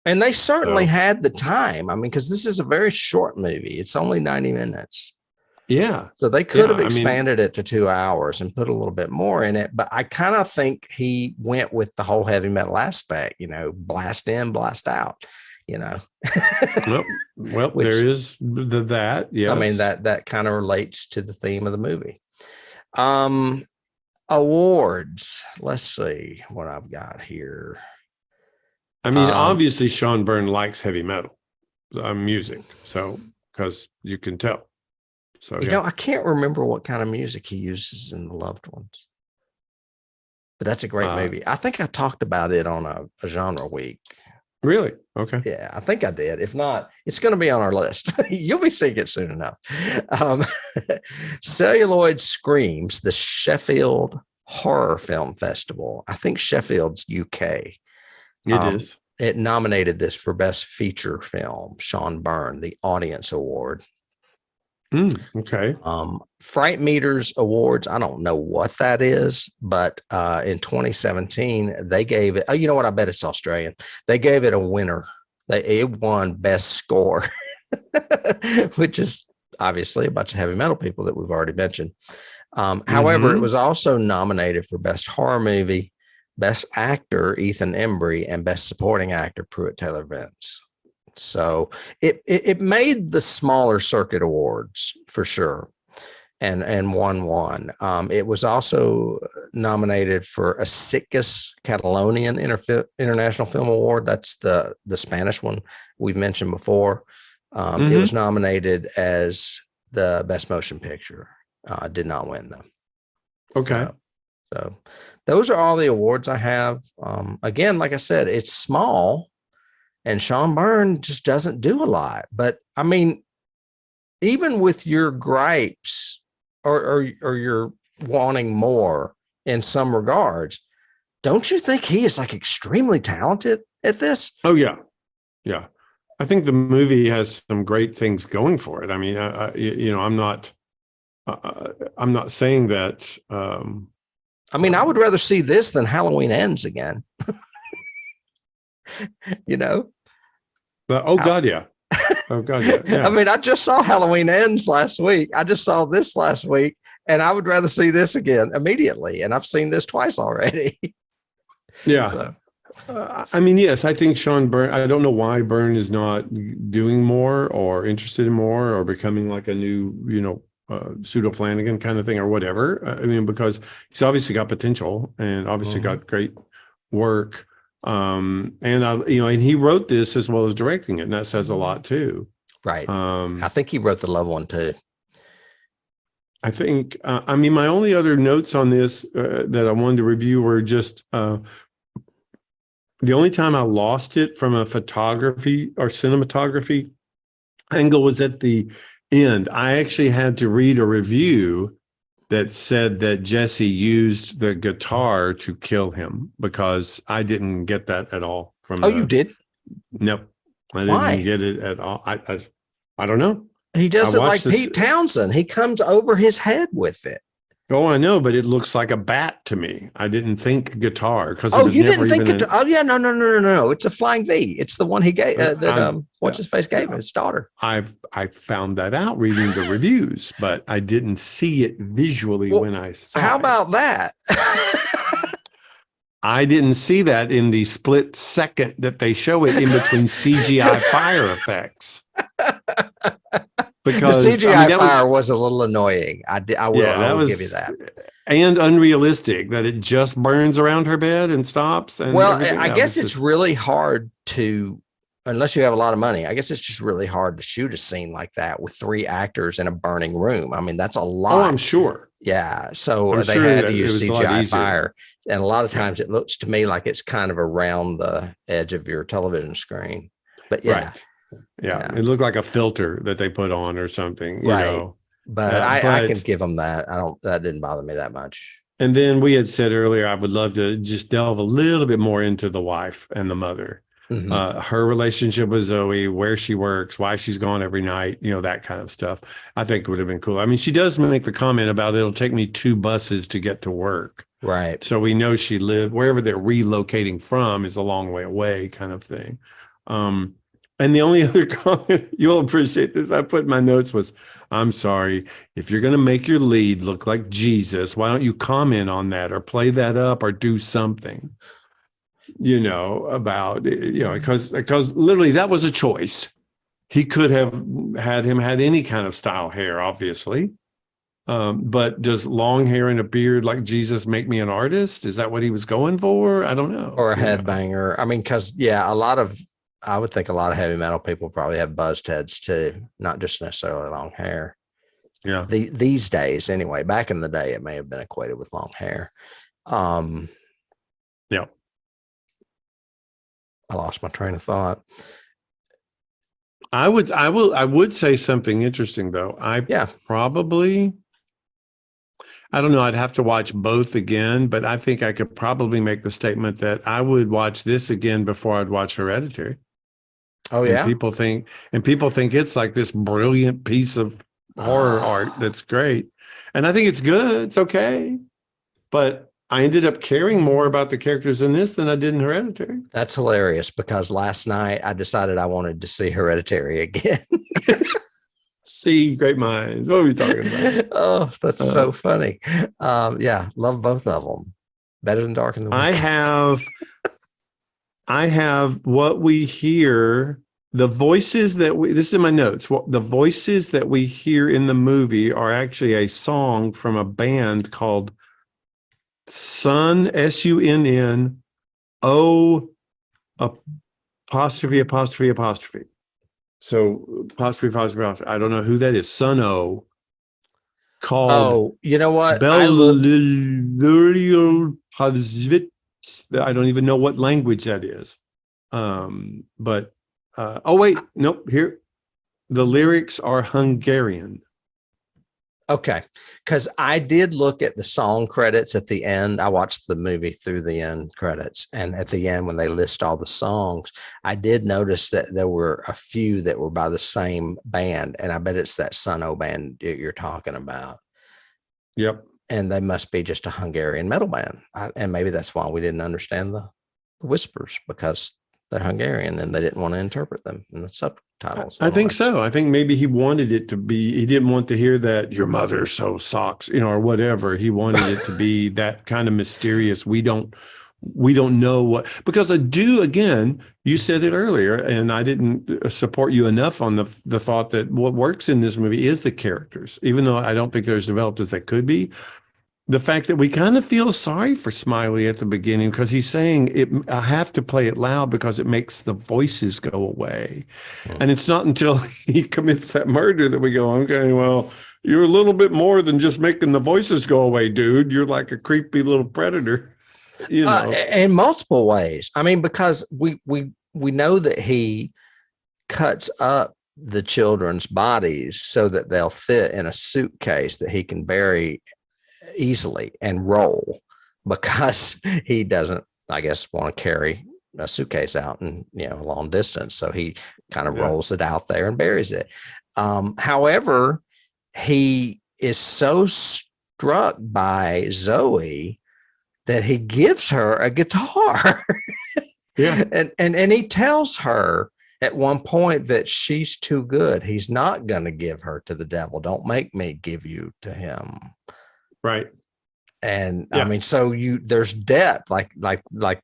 And they certainly had the time. I mean, because this is a very short movie. It's only 90 minutes. Yeah. So they could have expanded it to 2 hours and put a little bit more in it. But I kind of think he went with the whole heavy metal aspect, blast in, blast out. Well, Which, there is that. Yes. I mean, that kind of relates to the theme of the movie. Awards. Let's see what I've got here. I mean, obviously Sean Byrne likes heavy metal music. So, because you can tell. So, I can't remember what kind of music he uses in The Loved Ones. But that's a great movie. I think I talked about it on a genre week. Really? Okay. Yeah, I think I did. If not, it's going to be on our list. You'll be seeing it soon enough. Celluloid Screams, the Sheffield Horror Film Festival. I think Sheffield's UK. It is. It nominated this for Best Feature Film, Sean Byrne, the Audience Award. Okay. Fright Meters Awards. I don't know what that is, but in 2017, they gave it. Oh, you know what? I bet it's Australian. They gave it a winner. It won Best Score, which is obviously a bunch of heavy metal people that we've already mentioned. However, it was also nominated for Best Horror Movie, Best Actor, Ethan Embry, and Best Supporting Actor, Pruitt Taylor Vince. So it made the smaller circuit awards for sure, and won. It was also nominated for a SICUS Catalonian International Film Award. That's the Spanish one we've mentioned before. It was nominated as the Best Motion Picture. Did not win though. Okay. So those are all the awards I have. Again, like I said, it's small. And Sean Byrne just doesn't do a lot. But I mean, even with your gripes or you're wanting more in some regards, don't you think he is like extremely talented at this? Oh, yeah. Yeah. I think the movie has some great things going for it. I mean, I'm not saying that. I mean, I would rather see this than Halloween Ends again. Oh God, yeah. Oh God, yeah. I mean, I just saw Halloween Ends last week. I just saw this last week, and I would rather see this again immediately. And I've seen this twice already. Yeah. So. I mean, yes, I think Sean Byrne. I don't know why Byrne is not doing more or interested in more or becoming like a new, pseudo Flanagan kind of thing or whatever. I mean, because he's obviously got potential and obviously got great work. And he wrote this as well as directing it, and that says a lot too. Right. I think he wrote the Love one too. I think, my only other notes on this that I wanted to review were just the only time I lost it from a photography or cinematography angle was at the end. I actually had to read a review that said that Jesse used the guitar to kill him, because I didn't get that at all from. You did? Nope. I didn't get it at all. I don't know. He does it like Pete Townsend. He comes over his head with it. Oh, I know, but it looks like a bat to me. I didn't think guitar because. Oh, you didn't think guitar? Oh, yeah, no. It's a Flying V. It's the one he gave what's his face gave his daughter. I found that out reading the reviews, but I didn't see it visually when I saw it. How about that? I didn't see that in the split second that they show it in between CGI fire effects. Because the CGI fire was a little annoying. I will give you that. And unrealistic that it just burns around her bed and stops. And I guess it's really hard to, unless you have a lot of money, I guess it's just really hard to shoot a scene like that with 3 actors in a burning room. I mean, that's a lot. Oh, I'm sure. Yeah. So they had to use CGI fire. And a lot of times it looks to me like it's kind of around the edge of your television screen. But yeah. Right. Yeah, it looked like a filter that they put on or something, you know. But I can give them that. That didn't bother me that much. And then we had said earlier, I would love to just delve a little bit more into the wife and the mother, her relationship with Zoe, where she works, why she's gone every night, that kind of stuff. I think it would have been cool. I mean, she does make the comment about it'll take me 2 buses to get to work. Right. So we know she lived wherever they're relocating from is a long way away, kind of thing. And the only other comment, you'll appreciate this, I put in my notes was, I'm sorry, if you're going to make your lead look like Jesus, why don't you comment on that or play that up or do something? about, because literally that was a choice. He could have had any kind of style hair, obviously. But does long hair and a beard like Jesus make me an artist? Is that what he was going for? I don't know. Or a headbanger. I mean, because I would think a lot of heavy metal people probably have buzzed heads too, not just necessarily long hair. Yeah. These days, anyway. Back in the day, it may have been equated with long hair. Yeah. I lost my train of thought. I would say something interesting though. I don't know. I'd have to watch both again, but I think I could probably make the statement that I would watch this again before I'd watch Hereditary. Oh yeah. And people think it's like this brilliant piece of horror art that's great. And I think it's good. It's okay. But I ended up caring more about the characters in this than I did in Hereditary. That's hilarious because last night I decided I wanted to see Hereditary again. See, great minds. What are we talking about? Oh, that's so funny. Yeah, love both of them. Better than Dark in the Weekend. I have what we hear, the voices that this is in my notes. The voices that we hear in the movie are actually a song from a band called Sunn, SUNN, O apostrophe. So apostrophe. I don't know who that is. Sunn O. Called. Oh, you know what? I don't even know what language that is. But wait, nope. Here, the lyrics are Hungarian. Okay, because I did look at the song credits at the end. I watched the movie through the end credits, and at the end when they list all the songs, I did notice that there were a few that were by the same band, and I bet it's that Sunn O band you're talking about. Yep. And they must be just a Hungarian metal band, and maybe that's why we didn't understand the whispers, because they're Hungarian and they didn't want to interpret them in the subtitles. I think so. I think maybe he wanted it to be, he didn't want to hear that your mother sews socks, or whatever. He wanted it to be that kind of mysterious. We don't know what, because again, you said it earlier, and I didn't support you enough on the thought that what works in this movie is the characters, even though I don't think they're as developed as they could be. The fact that we kind of feel sorry for Smiley at the beginning because he's saying I have to play it loud because it makes the voices go away. And it's not until he commits that murder that we go, okay, well, you're a little bit more than just making the voices go away, dude. You're like a creepy little predator, in multiple ways. I mean, because we know that he cuts up the children's bodies so that they'll fit in a suitcase that he can bury easily and roll, because he doesn't, I guess, want to carry a suitcase out and a long distance, so he kind of rolls it out there and buries it. However, he is so struck by Zoe that he gives her a guitar. and he tells her at one point that she's too good. He's not going to give her to the devil. Don't make me give you to him. Right. And I mean, so there's depth, like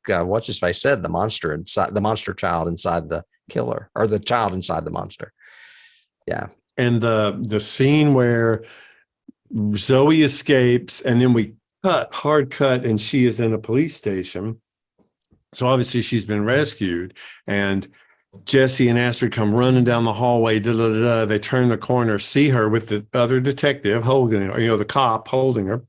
what's his face said, the monster child inside the killer, or the child inside the monster. Yeah. And the scene where Zoe escapes, and then we hard cut, and she is in a police station. So obviously she's been rescued, and Jesse and Astrid come running down the hallway. They turn the corner, see her with the other detective holding her, the cop holding her.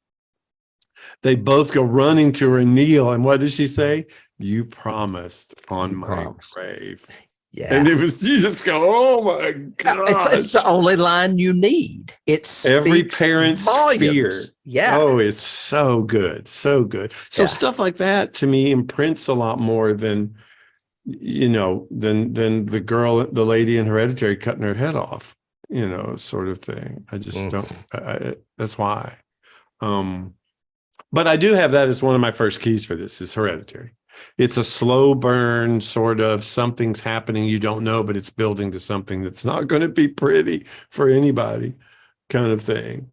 They both go running to her, kneel, and what does she say? You promised on my grave. Yeah. And you just go, oh my God. It's the only line you need. It's every parent's fear. Yeah. Oh, it's so good. So good. So stuff like that to me imprints a lot more than than the lady in Hereditary cutting her head off, sort of thing. I just don't, that's why. But I do have that as one of my first keys for this is Hereditary. It's a slow burn, sort of something's happening you don't know, but it's building to something that's not going to be pretty for anybody kind of thing.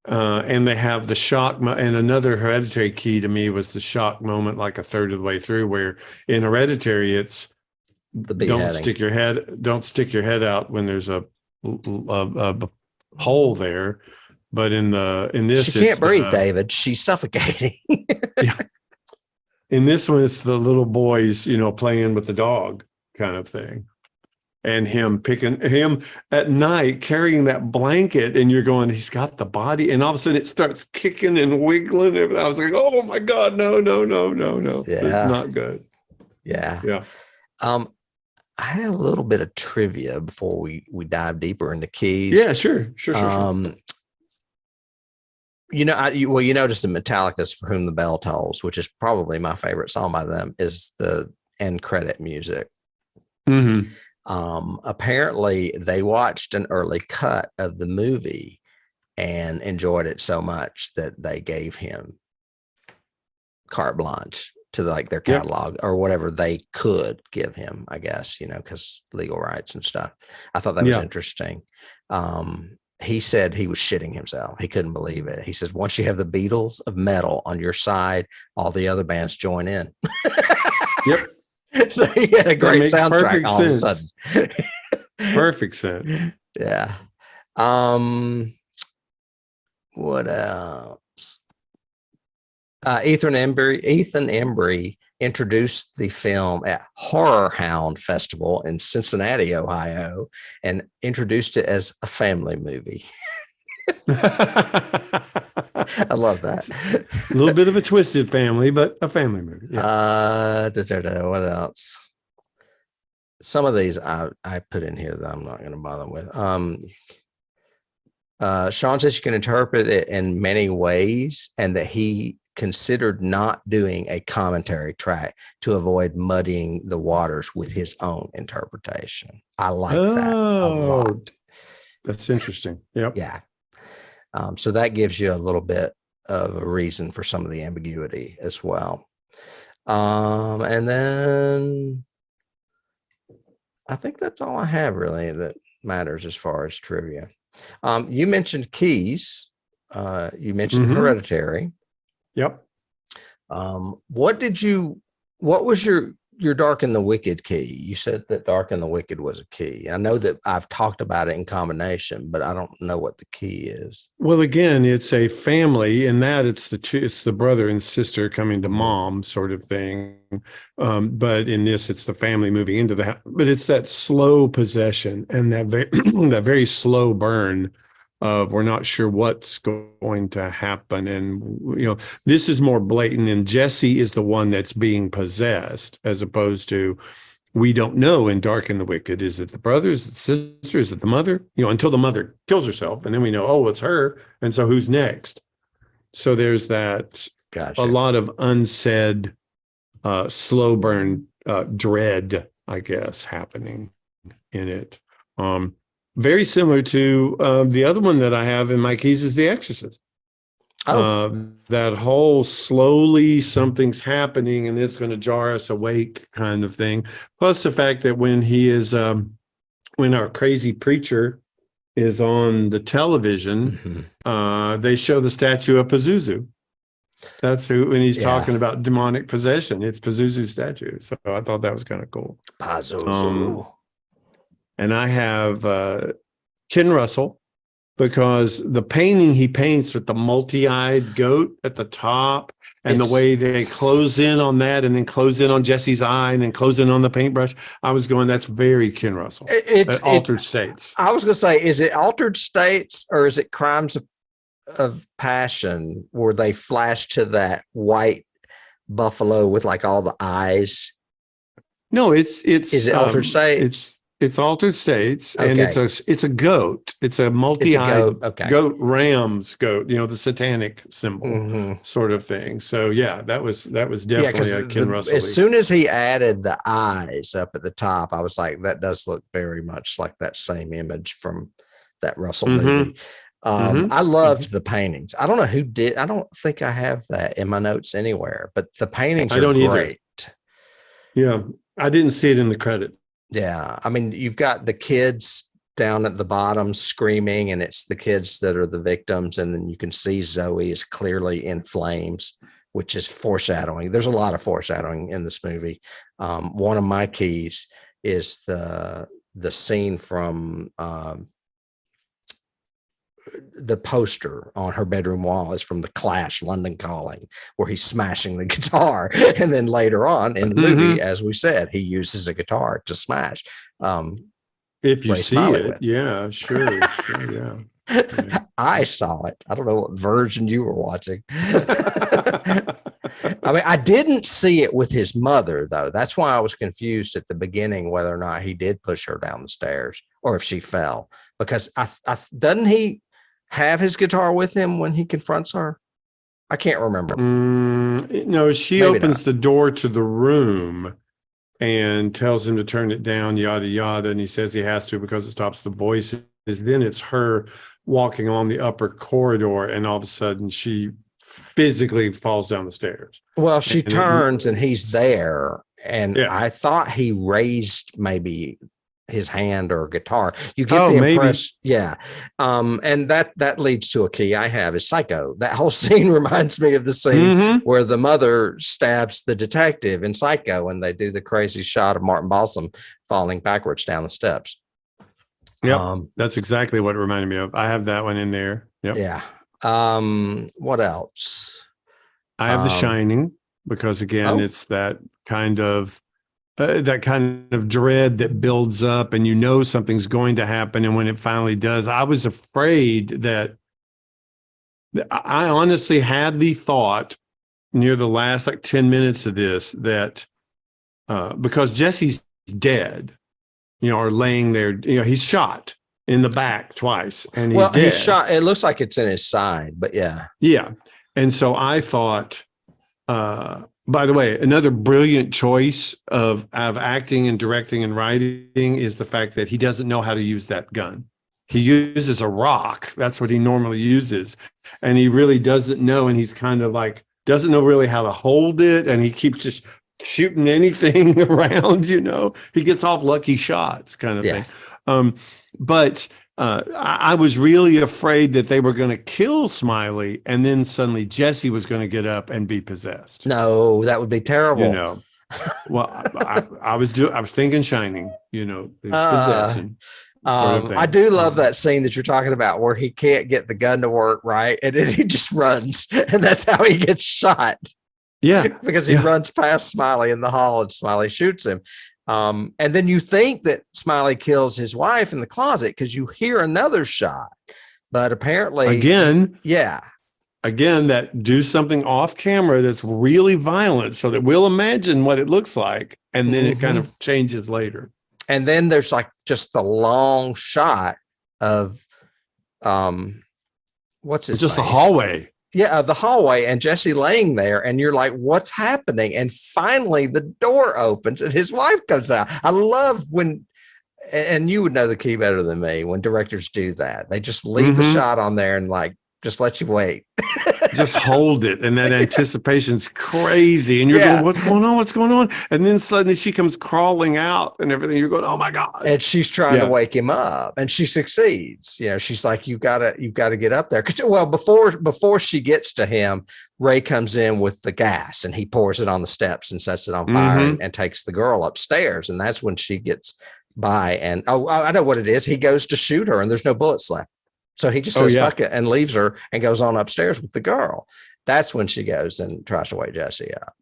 And they have the shock, and another Hereditary key to me was the shock moment, like a third of the way through, where in Hereditary, it's the beheading. Don't stick your head out when there's a hole there. But in this, she can't breathe, David. She's suffocating. Yeah. In this one, it's the little boys, playing with the dog kind of thing. And him at night carrying that blanket, and you're going, he's got the body, and all of a sudden it starts kicking and wiggling. And I was like, oh my God, no. Yeah. It's not good. Yeah. Yeah. I had a little bit of trivia before we dive deeper into keys. Yeah, sure. You notice in Metallica's "For Whom the Bell Tolls," which is probably my favorite song by them, is the end credit music. Mm-hmm. Apparently they watched an early cut of the movie and enjoyed it so much that they gave him carte blanche to their catalog or whatever they could give him, I guess, because legal rights and stuff. I thought that was interesting. He said he was shitting himself. He couldn't believe it. He says, once you have the Beatles of metal on your side, all the other bands join in. Yep. So he had a great soundtrack all of a sudden. Perfect sense. Yeah. What else? Ethan Embry introduced the film at Horror Hound Festival in Cincinnati, Ohio, and introduced it as a family movie. I love that. A little bit of a twisted family, but a family movie. Yeah. What else? Some of these I put in here that I'm not going to bother with. Sean says you can interpret it in many ways, and that he considered not doing a commentary track to avoid muddying the waters with his own interpretation. I like that a lot. That's interesting. Yep. Yeah. So that gives you a little bit of a reason for some of the ambiguity as well. And then I think that's all I have really that matters as far as trivia. You mentioned keys. You mentioned Hereditary. Yep. What was your Dark and the Wicked key? You said that Dark and the Wicked was a key. I know that I've talked about it in combination, but I don't know what the key is. Well, again, it's a family, and that it's the brother and sister coming to mom sort of thing. But in this, it's the family moving into the house. But it's that slow possession and that that very slow burn of we're not sure what's going to happen. And, this is more blatant, and Jesse is the one that's being possessed, as opposed to, we don't know in Dark and the Wicked, is it the brother, is it the sister, is it the mother? Until the mother kills herself, and then we know, oh, it's her. And so who's next? So there's that. Gotcha. A lot of unsaid, slow burn, dread, I guess, happening in it. Very similar to the other one that I have in my keys is The Exorcist. That whole slowly something's happening and it's going to jar us awake kind of thing. Plus the fact that when when our crazy preacher is on the television, they show the statue of Pazuzu. That's who, when he's talking about demonic possession, it's Pazuzu's statue. So I thought that was kind of cool. Pazuzu. And I have Ken Russell, because the painting he paints with the multi-eyed goat at the top and the way they close in on that and then close in on Jesse's eye and then close in on the paintbrush, I was going, that's very Ken Russell. It's Altered States. I was going to say, is it Altered States or is it Crimes of Passion where they flash to that white buffalo with all the eyes? No, is it Altered States? It's Altered States, and it's a goat. It's a multi-eyed goat, ram's goat. The satanic symbol sort of thing. So yeah, that was definitely a Ken Russell. As soon as he added the eyes up at the top, I was like, that does look very much like that same image from that Russell movie. I loved the paintings. I don't know who did. I don't think I have that in my notes anywhere, but the paintings are great. Either. Yeah, I didn't see it in the credits. Yeah. I mean, you've got the kids down at the bottom screaming, and it's the kids that are the victims. And then you can see Zoe is clearly in flames, which is foreshadowing. There's a lot of foreshadowing in this movie. One of my keys is the scene from the poster on her bedroom wall is from The Clash, London Calling, where he's smashing the guitar. And then later on in the movie, as we said, he uses a guitar to smash. If you Ray see Smiley it, with. yeah, sure, yeah. I saw it. I don't know what version you were watching. I mean, I didn't see it with his mother, though. That's why I was confused at the beginning whether or not he did push her down the stairs or if she fell. Because doesn't he have his guitar with him when he confronts her? I can't remember. No, she Maybe opens not. the door to the room and tells him to turn it down, yada, yada. And he says he has to because it stops the voices. Then it's her walking along the upper corridor, and all of a sudden she physically falls down the stairs. Well, she turns and he's there. And I thought he raised maybe his hand or guitar. You get the impression. Yeah. And that leads to a key I have is Psycho. That whole scene reminds me of the scene where the mother stabs the detective in Psycho, and they do the crazy shot of Martin Balsam falling backwards down the steps. Yep. That's exactly what it reminded me of. I have that one in there. Yep. Yeah. What else? I have The Shining, because again, it's that kind of dread that builds up, and you know something's going to happen. And when it finally does, I was afraid that I honestly had the thought near the last 10 minutes of this that because Jesse's dead, or laying there, he's shot in the back twice, and he's dead. He's shot. It looks like it's in his side, but yeah. And so I thought, by the way, another brilliant choice of acting and directing and writing is the fact that he doesn't know how to use that gun. He uses a rock. That's what he normally uses. And he really doesn't know. And he's kind of doesn't know really how to hold it. And he keeps just shooting anything around, he gets off lucky shots kind of thing. But I was really afraid that they were going to kill Smiley, and then suddenly Jesse was going to get up and be possessed. No, that would be terrible. Well, I was thinking Shining, possession. I do love that scene that you're talking about where he can't get the gun to work right, and then he just runs, and that's how he gets shot. Yeah, because he runs past Smiley in the hall, and Smiley shoots him. And then you think that Smiley kills his wife in the closet because you hear another shot, but apparently again, that do something off camera that's really violent so that we'll imagine what it looks like, and then it kind of changes later. And then there's just the long shot of what's his name? The hallway. Yeah, the hallway, and Jesse laying there, and you're like, what's happening? And finally the door opens and his wife comes out. I love when, and you would know the key better than me, when directors do that. They just leave the shot on there and just let you wait. Just hold it. And that anticipation's crazy. And you're going, what's going on? What's going on? And then suddenly she comes crawling out and everything. You're going, oh my God. And she's trying to wake him up, and she succeeds. She's like, you gotta get up there. Well, before she gets to him, Ray comes in with the gas and he pours it on the steps and sets it on fire and takes the girl upstairs. And that's when she gets by. And I know what it is. He goes to shoot her and there's no bullets left. So he just says, fuck it, and leaves her and goes on upstairs with the girl. That's when she goes and tries to wake Jesse up.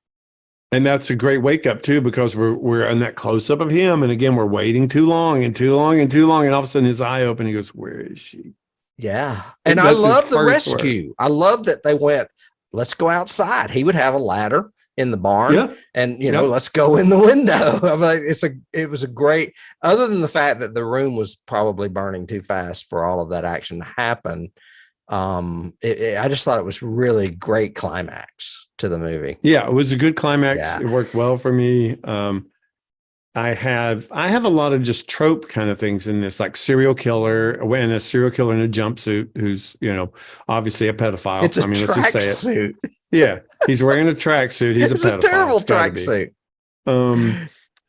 And that's a great wake up too, because we're in that close up of him. And again, we're waiting too long and too long and too long. And all of a sudden his eye open, he goes, where is she? Yeah. And I love the rescue. I love that they went, let's go outside. He would have a ladder in the barn and, let's go in the window. I'm like, it was a great, other than the fact that the room was probably burning too fast for all of that action to happen. I just thought it was really great climax to the movie. Yeah, it was a good climax. Yeah. It worked well for me. I have a lot of just trope kind of things in this, like serial killer and a serial killer in a jumpsuit who's, obviously a pedophile. It's a let's just say it. Yeah, he's wearing a tracksuit. He's a pedophile. It's a terrible tracksuit.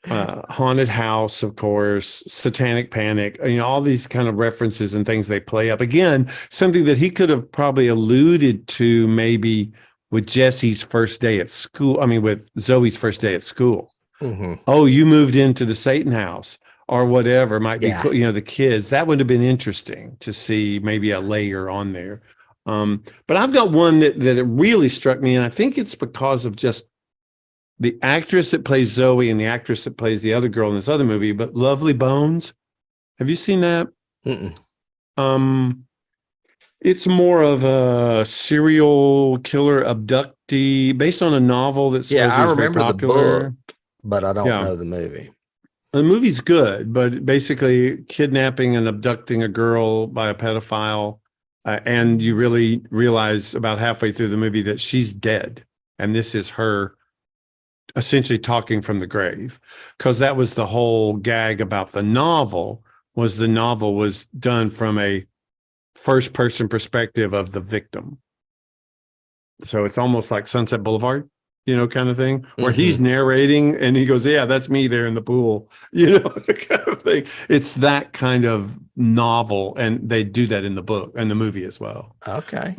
Haunted House, of course, Satanic Panic, all these kind of references and things they play up. Again, something that he could have probably alluded to maybe with Jesse's first day at school. I mean, with Zoe's first day at school. Mm-hmm. Oh, you moved into the Satan house or whatever might be, Yeah. the kids. That would have been interesting to see maybe a layer on there. But I've got one that it really struck me, and I think it's because of just the actress that plays Zoe and the actress that plays the other girl in this other movie, but Lovely Bones. Have you seen that? Mm-mm. It's more of a serial killer abductee based on a novel that I was very remember popular. the book, but I don't know the movie. The movie's good, but basically kidnapping and abducting a girl by a pedophile. And you really realize about halfway through the movie that she's dead. And this is her essentially talking from the grave, because that was the whole gag about the novel was done from a first person perspective of the victim. So it's almost like Sunset Boulevard, kind of thing, where he's narrating and he goes, yeah, that's me there in the pool, kind of thing. It's that kind of novel. And they do that in the book and the movie as well. Okay.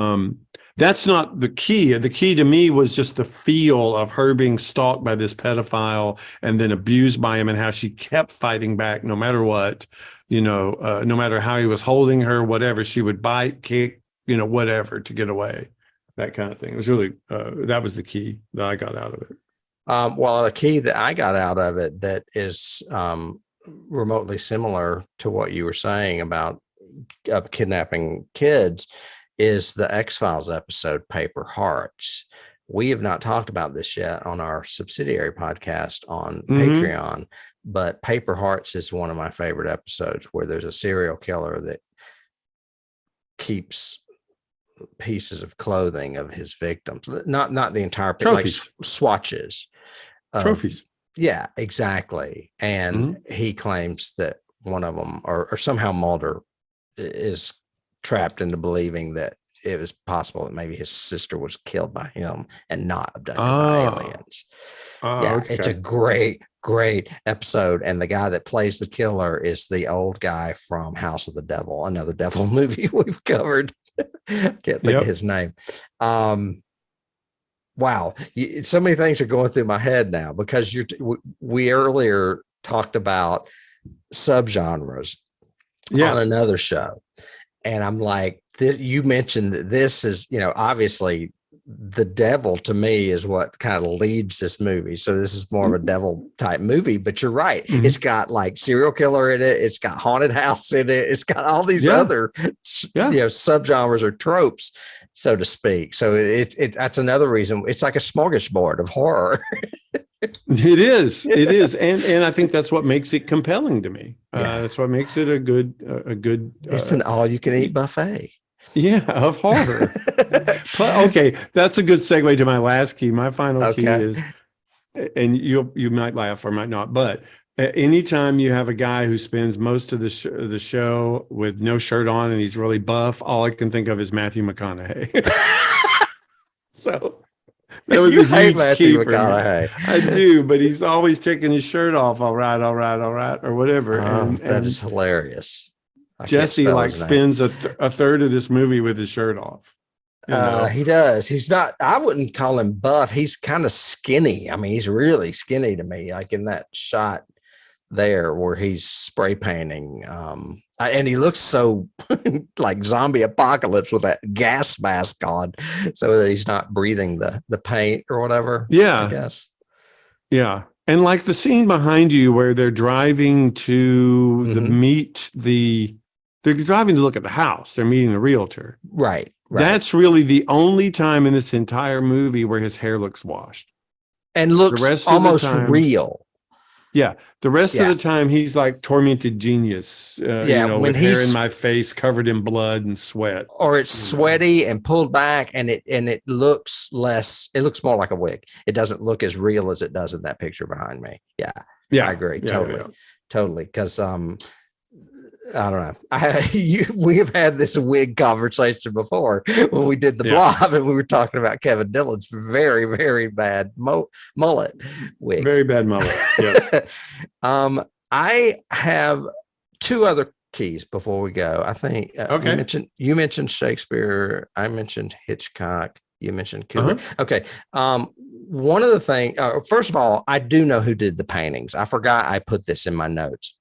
That's not the key. The key to me was just the feel of her being stalked by this pedophile and then abused by him, and how she kept fighting back no matter what, no matter how he was holding her, whatever, she would bite, kick, whatever to get away, that kind of thing. It was really, that was the key that I got out of it. Well, the key that I got out of it that is remotely similar to what you were saying about kidnapping kids is the X-Files episode, Paper Hearts. We have not talked about this yet on our subsidiary podcast on Patreon, but Paper Hearts is one of my favorite episodes, where there's a serial killer that keeps pieces of clothing of his victims, not the entire, like swatches. Trophies. Yeah, exactly. And he claims that one of them, or somehow Mulder is trapped into believing that it was possible that maybe his sister was killed by him and not abducted by aliens. It's a great episode. And the guy that plays the killer is the old guy from House of the Devil, another devil movie we've covered. Can't think of his name. Wow. So many things are going through my head now, because we earlier talked about subgenres on another show. And I'm like, you mentioned that this is, obviously the devil to me is what kind of leads this movie. So this is more of a devil type movie, but you're right. It's got like serial killer in it. It's got haunted house in it. It's got all these other, subgenres or tropes, so to speak. So that's another reason. It's like a smorgasbord of horror. It is. And I think that's what makes it compelling to me. That's what makes it a good, it's an all you can eat buffet. Yeah, of horror. Okay, that's a good segue to my last key. My final key is, and you might laugh or might not, but anytime you have a guy who spends most of the show with no shirt on and he's really buff, all I can think of is Matthew McConaughey. So that was a huge key for me. I do, but he's always taking his shirt off. All right, or whatever. That is hilarious. Jesse spends a third of this movie with his shirt off. He does. He's not, I wouldn't call him buff. He's kind of skinny. I mean, he's really skinny to me, like in that shot there where he's spray painting. And he looks so like zombie apocalypse with that gas mask on, so that he's not breathing the paint or whatever. Yeah. I guess. Yeah. And like the scene behind you where they're driving to they're driving to look at the house. They're meeting the realtor. Right. That's really the only time in this entire movie where his hair looks washed and looks almost real. Yeah. The rest of the time, he's like tormented genius, with hair in my face, covered in blood and sweat. Or it's sweaty and pulled back, and it looks more like a wig. It doesn't look as real as it does in that picture behind me. Yeah. I agree. Totally. Because I don't know. We have had this wig conversation before when we did the Blob, and we were talking about Kevin Dillon's very, very bad mullet wig. Very bad mullet. Yes. I have two other keys before we go. I think you mentioned Shakespeare. I mentioned Hitchcock. You mentioned Kubrick. Okay. One of the things, first of all, I do know who did the paintings. I forgot I put this in my notes.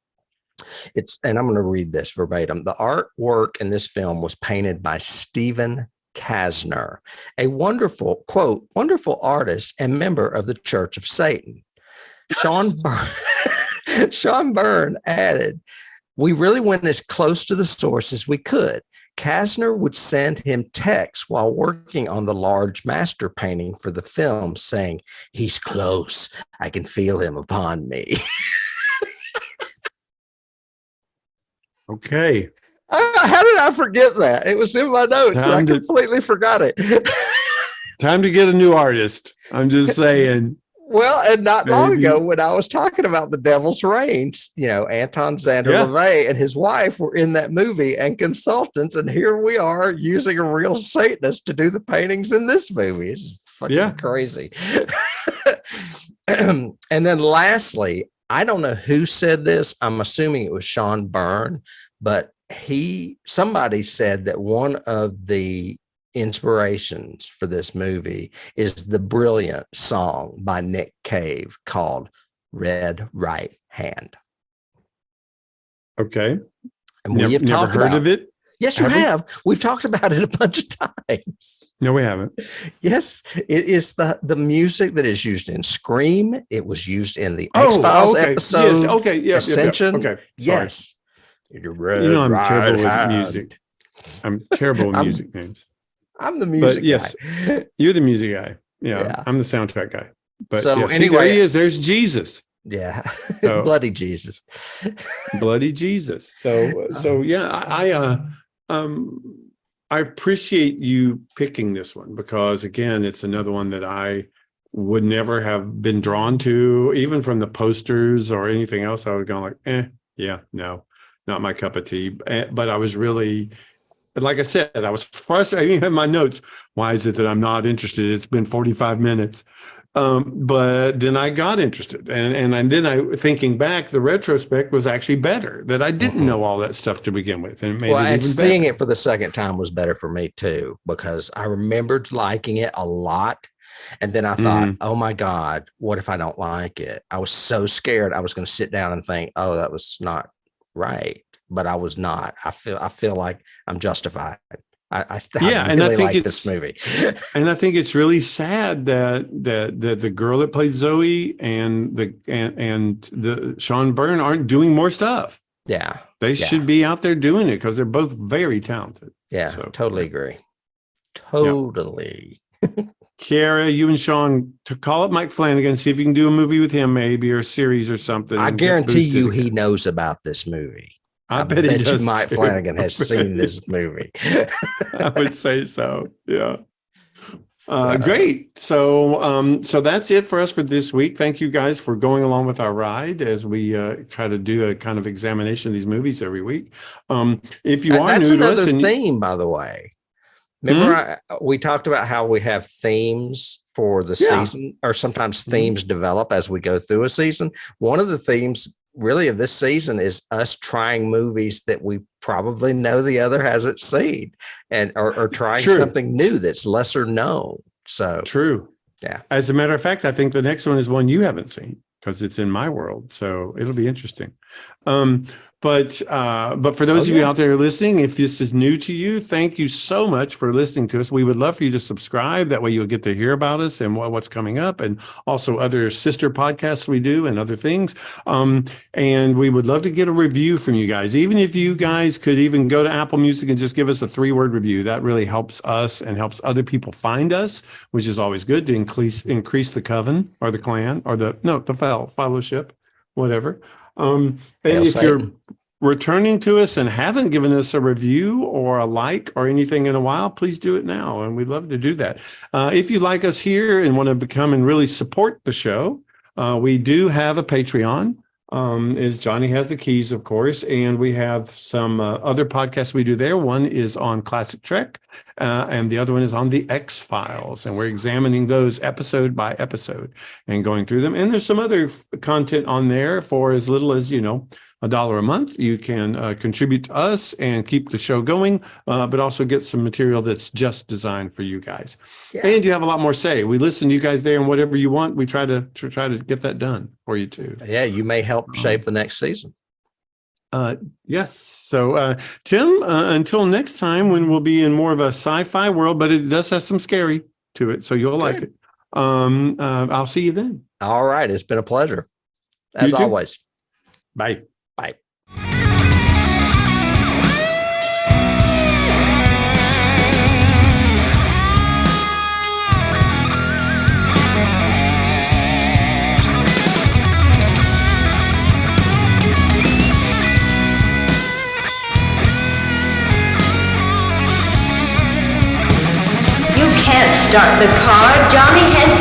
And I'm going to read this verbatim. The artwork in this film was painted by Stephen Kasner, a wonderful, quote, wonderful artist and member of the Church of Satan. Sean Byrne added, we really went as close to the source as we could. Kasner would send him texts while working on the large master painting for the film saying, he's close. I can feel him upon me. Okay. How did I forget that? It was in my notes. I completely forgot it. Time to get a new artist. I'm just saying. Well, and not long ago when I was talking about The Devil's Reigns, Anton Zander LaVey and his wife were in that movie and consultants. And here we are using a real Satanist to do the paintings in this movie. It's just fucking crazy. And then lastly, I don't know who said this. I'm assuming it was Sean Byrne, but somebody said that one of the inspirations for this movie is the brilliant song by Nick Cave called Red Right Hand. Okay. And we have never heard of it? Yes, you have. We've talked about it a bunch of times. No, we haven't. Yes, it is the music that is used in Scream. It was used in the X-Files episode. Yes. Okay. Yeah. Ascension. Okay. Sorry. Yes. I'm terrible with music. I'm terrible with music names. I'm the music guy. Yes, you're the music guy. Yeah, I'm the soundtrack guy. But so anyway, there he is. There's Jesus. Yeah, so, bloody Jesus. Bloody Jesus. So yeah, I appreciate you picking this one because again, it's another one that I would never have been drawn to, even from the posters or anything else. I would have gone like, no, not my cup of tea. But I was really, like I said, I was frustrated. I even have my notes. Why is it that I'm not interested? It's been 45 minutes. But then I got interested. And then thinking back, the retrospect was actually better, that I didn't know all that stuff to begin with. And it made it even seeing better. It for the second time was better for me too, because I remembered liking it a lot. And then I thought, oh my God, what if I don't like it? I was so scared I was going to sit down and think, oh, that was not right. But I was not. I feel like I'm justified. I really like this movie. And I think it's really sad that the girl that played Zoe and the Sean Byrne aren't doing more stuff. Yeah. They should be out there doing it because they're both very talented. Yeah, so, totally agree. Totally. Kiara, you and Sean, to call up Mike Flanagan, see if you can do a movie with him, maybe, or a series or something. I guarantee you he knows about this movie. I bet he does. Mike Flanagan has seen this movie. I would say so. Yeah. Great. So that's it for us for this week. Thank you guys for going along with our ride as we try to do a kind of examination of these movies every week. If you are that's new to another us, theme, by the way. Remember, we talked about how we have themes for the season, or sometimes themes develop as we go through a season. One of the themes really of this season is us trying movies that we probably know the other hasn't seen, and or trying something new that's lesser known. So true. Yeah. As a matter of fact, I think the next one is one you haven't seen because it's in my world. So it'll be interesting. But for those of you out there listening, if this is new to you, thank you so much for listening to us. We would love for you to subscribe. That way you'll get to hear about us and what's coming up, and also other sister podcasts we do and other things. And we would love to get a review from you guys. Even if you guys could even go to Apple Music and just give us a 3-word review, that really helps us and helps other people find us, which is always good to increase the coven or the clan or the fellowship, whatever. And if you're returning to us and haven't given us a review or a like or anything in a while, please do it now. And we'd love to do that. If you like us here and want to become and really support the show, we do have a Patreon. is Johnny Has the Keys, of course. And we have some other podcasts we do there. One is on Classic Trek, and the other one is on the X-Files. And we're examining those episode by episode and going through them. And there's some other content on there for as little as, $1 a month. You can contribute to us and keep the show going, but also get some material that's just designed for you guys. Yeah. And you have a lot more say. We listen to you guys there, and whatever you want, we try to get that done for you too. Yeah, you may help shape the next season. Yes. So, Tim, until next time, when we'll be in more of a sci-fi world, but it does have some scary to it, so you'll like it. I'll see you then. All right. It's been a pleasure, as always. Bye. Bye. You can't start the car. Johnny has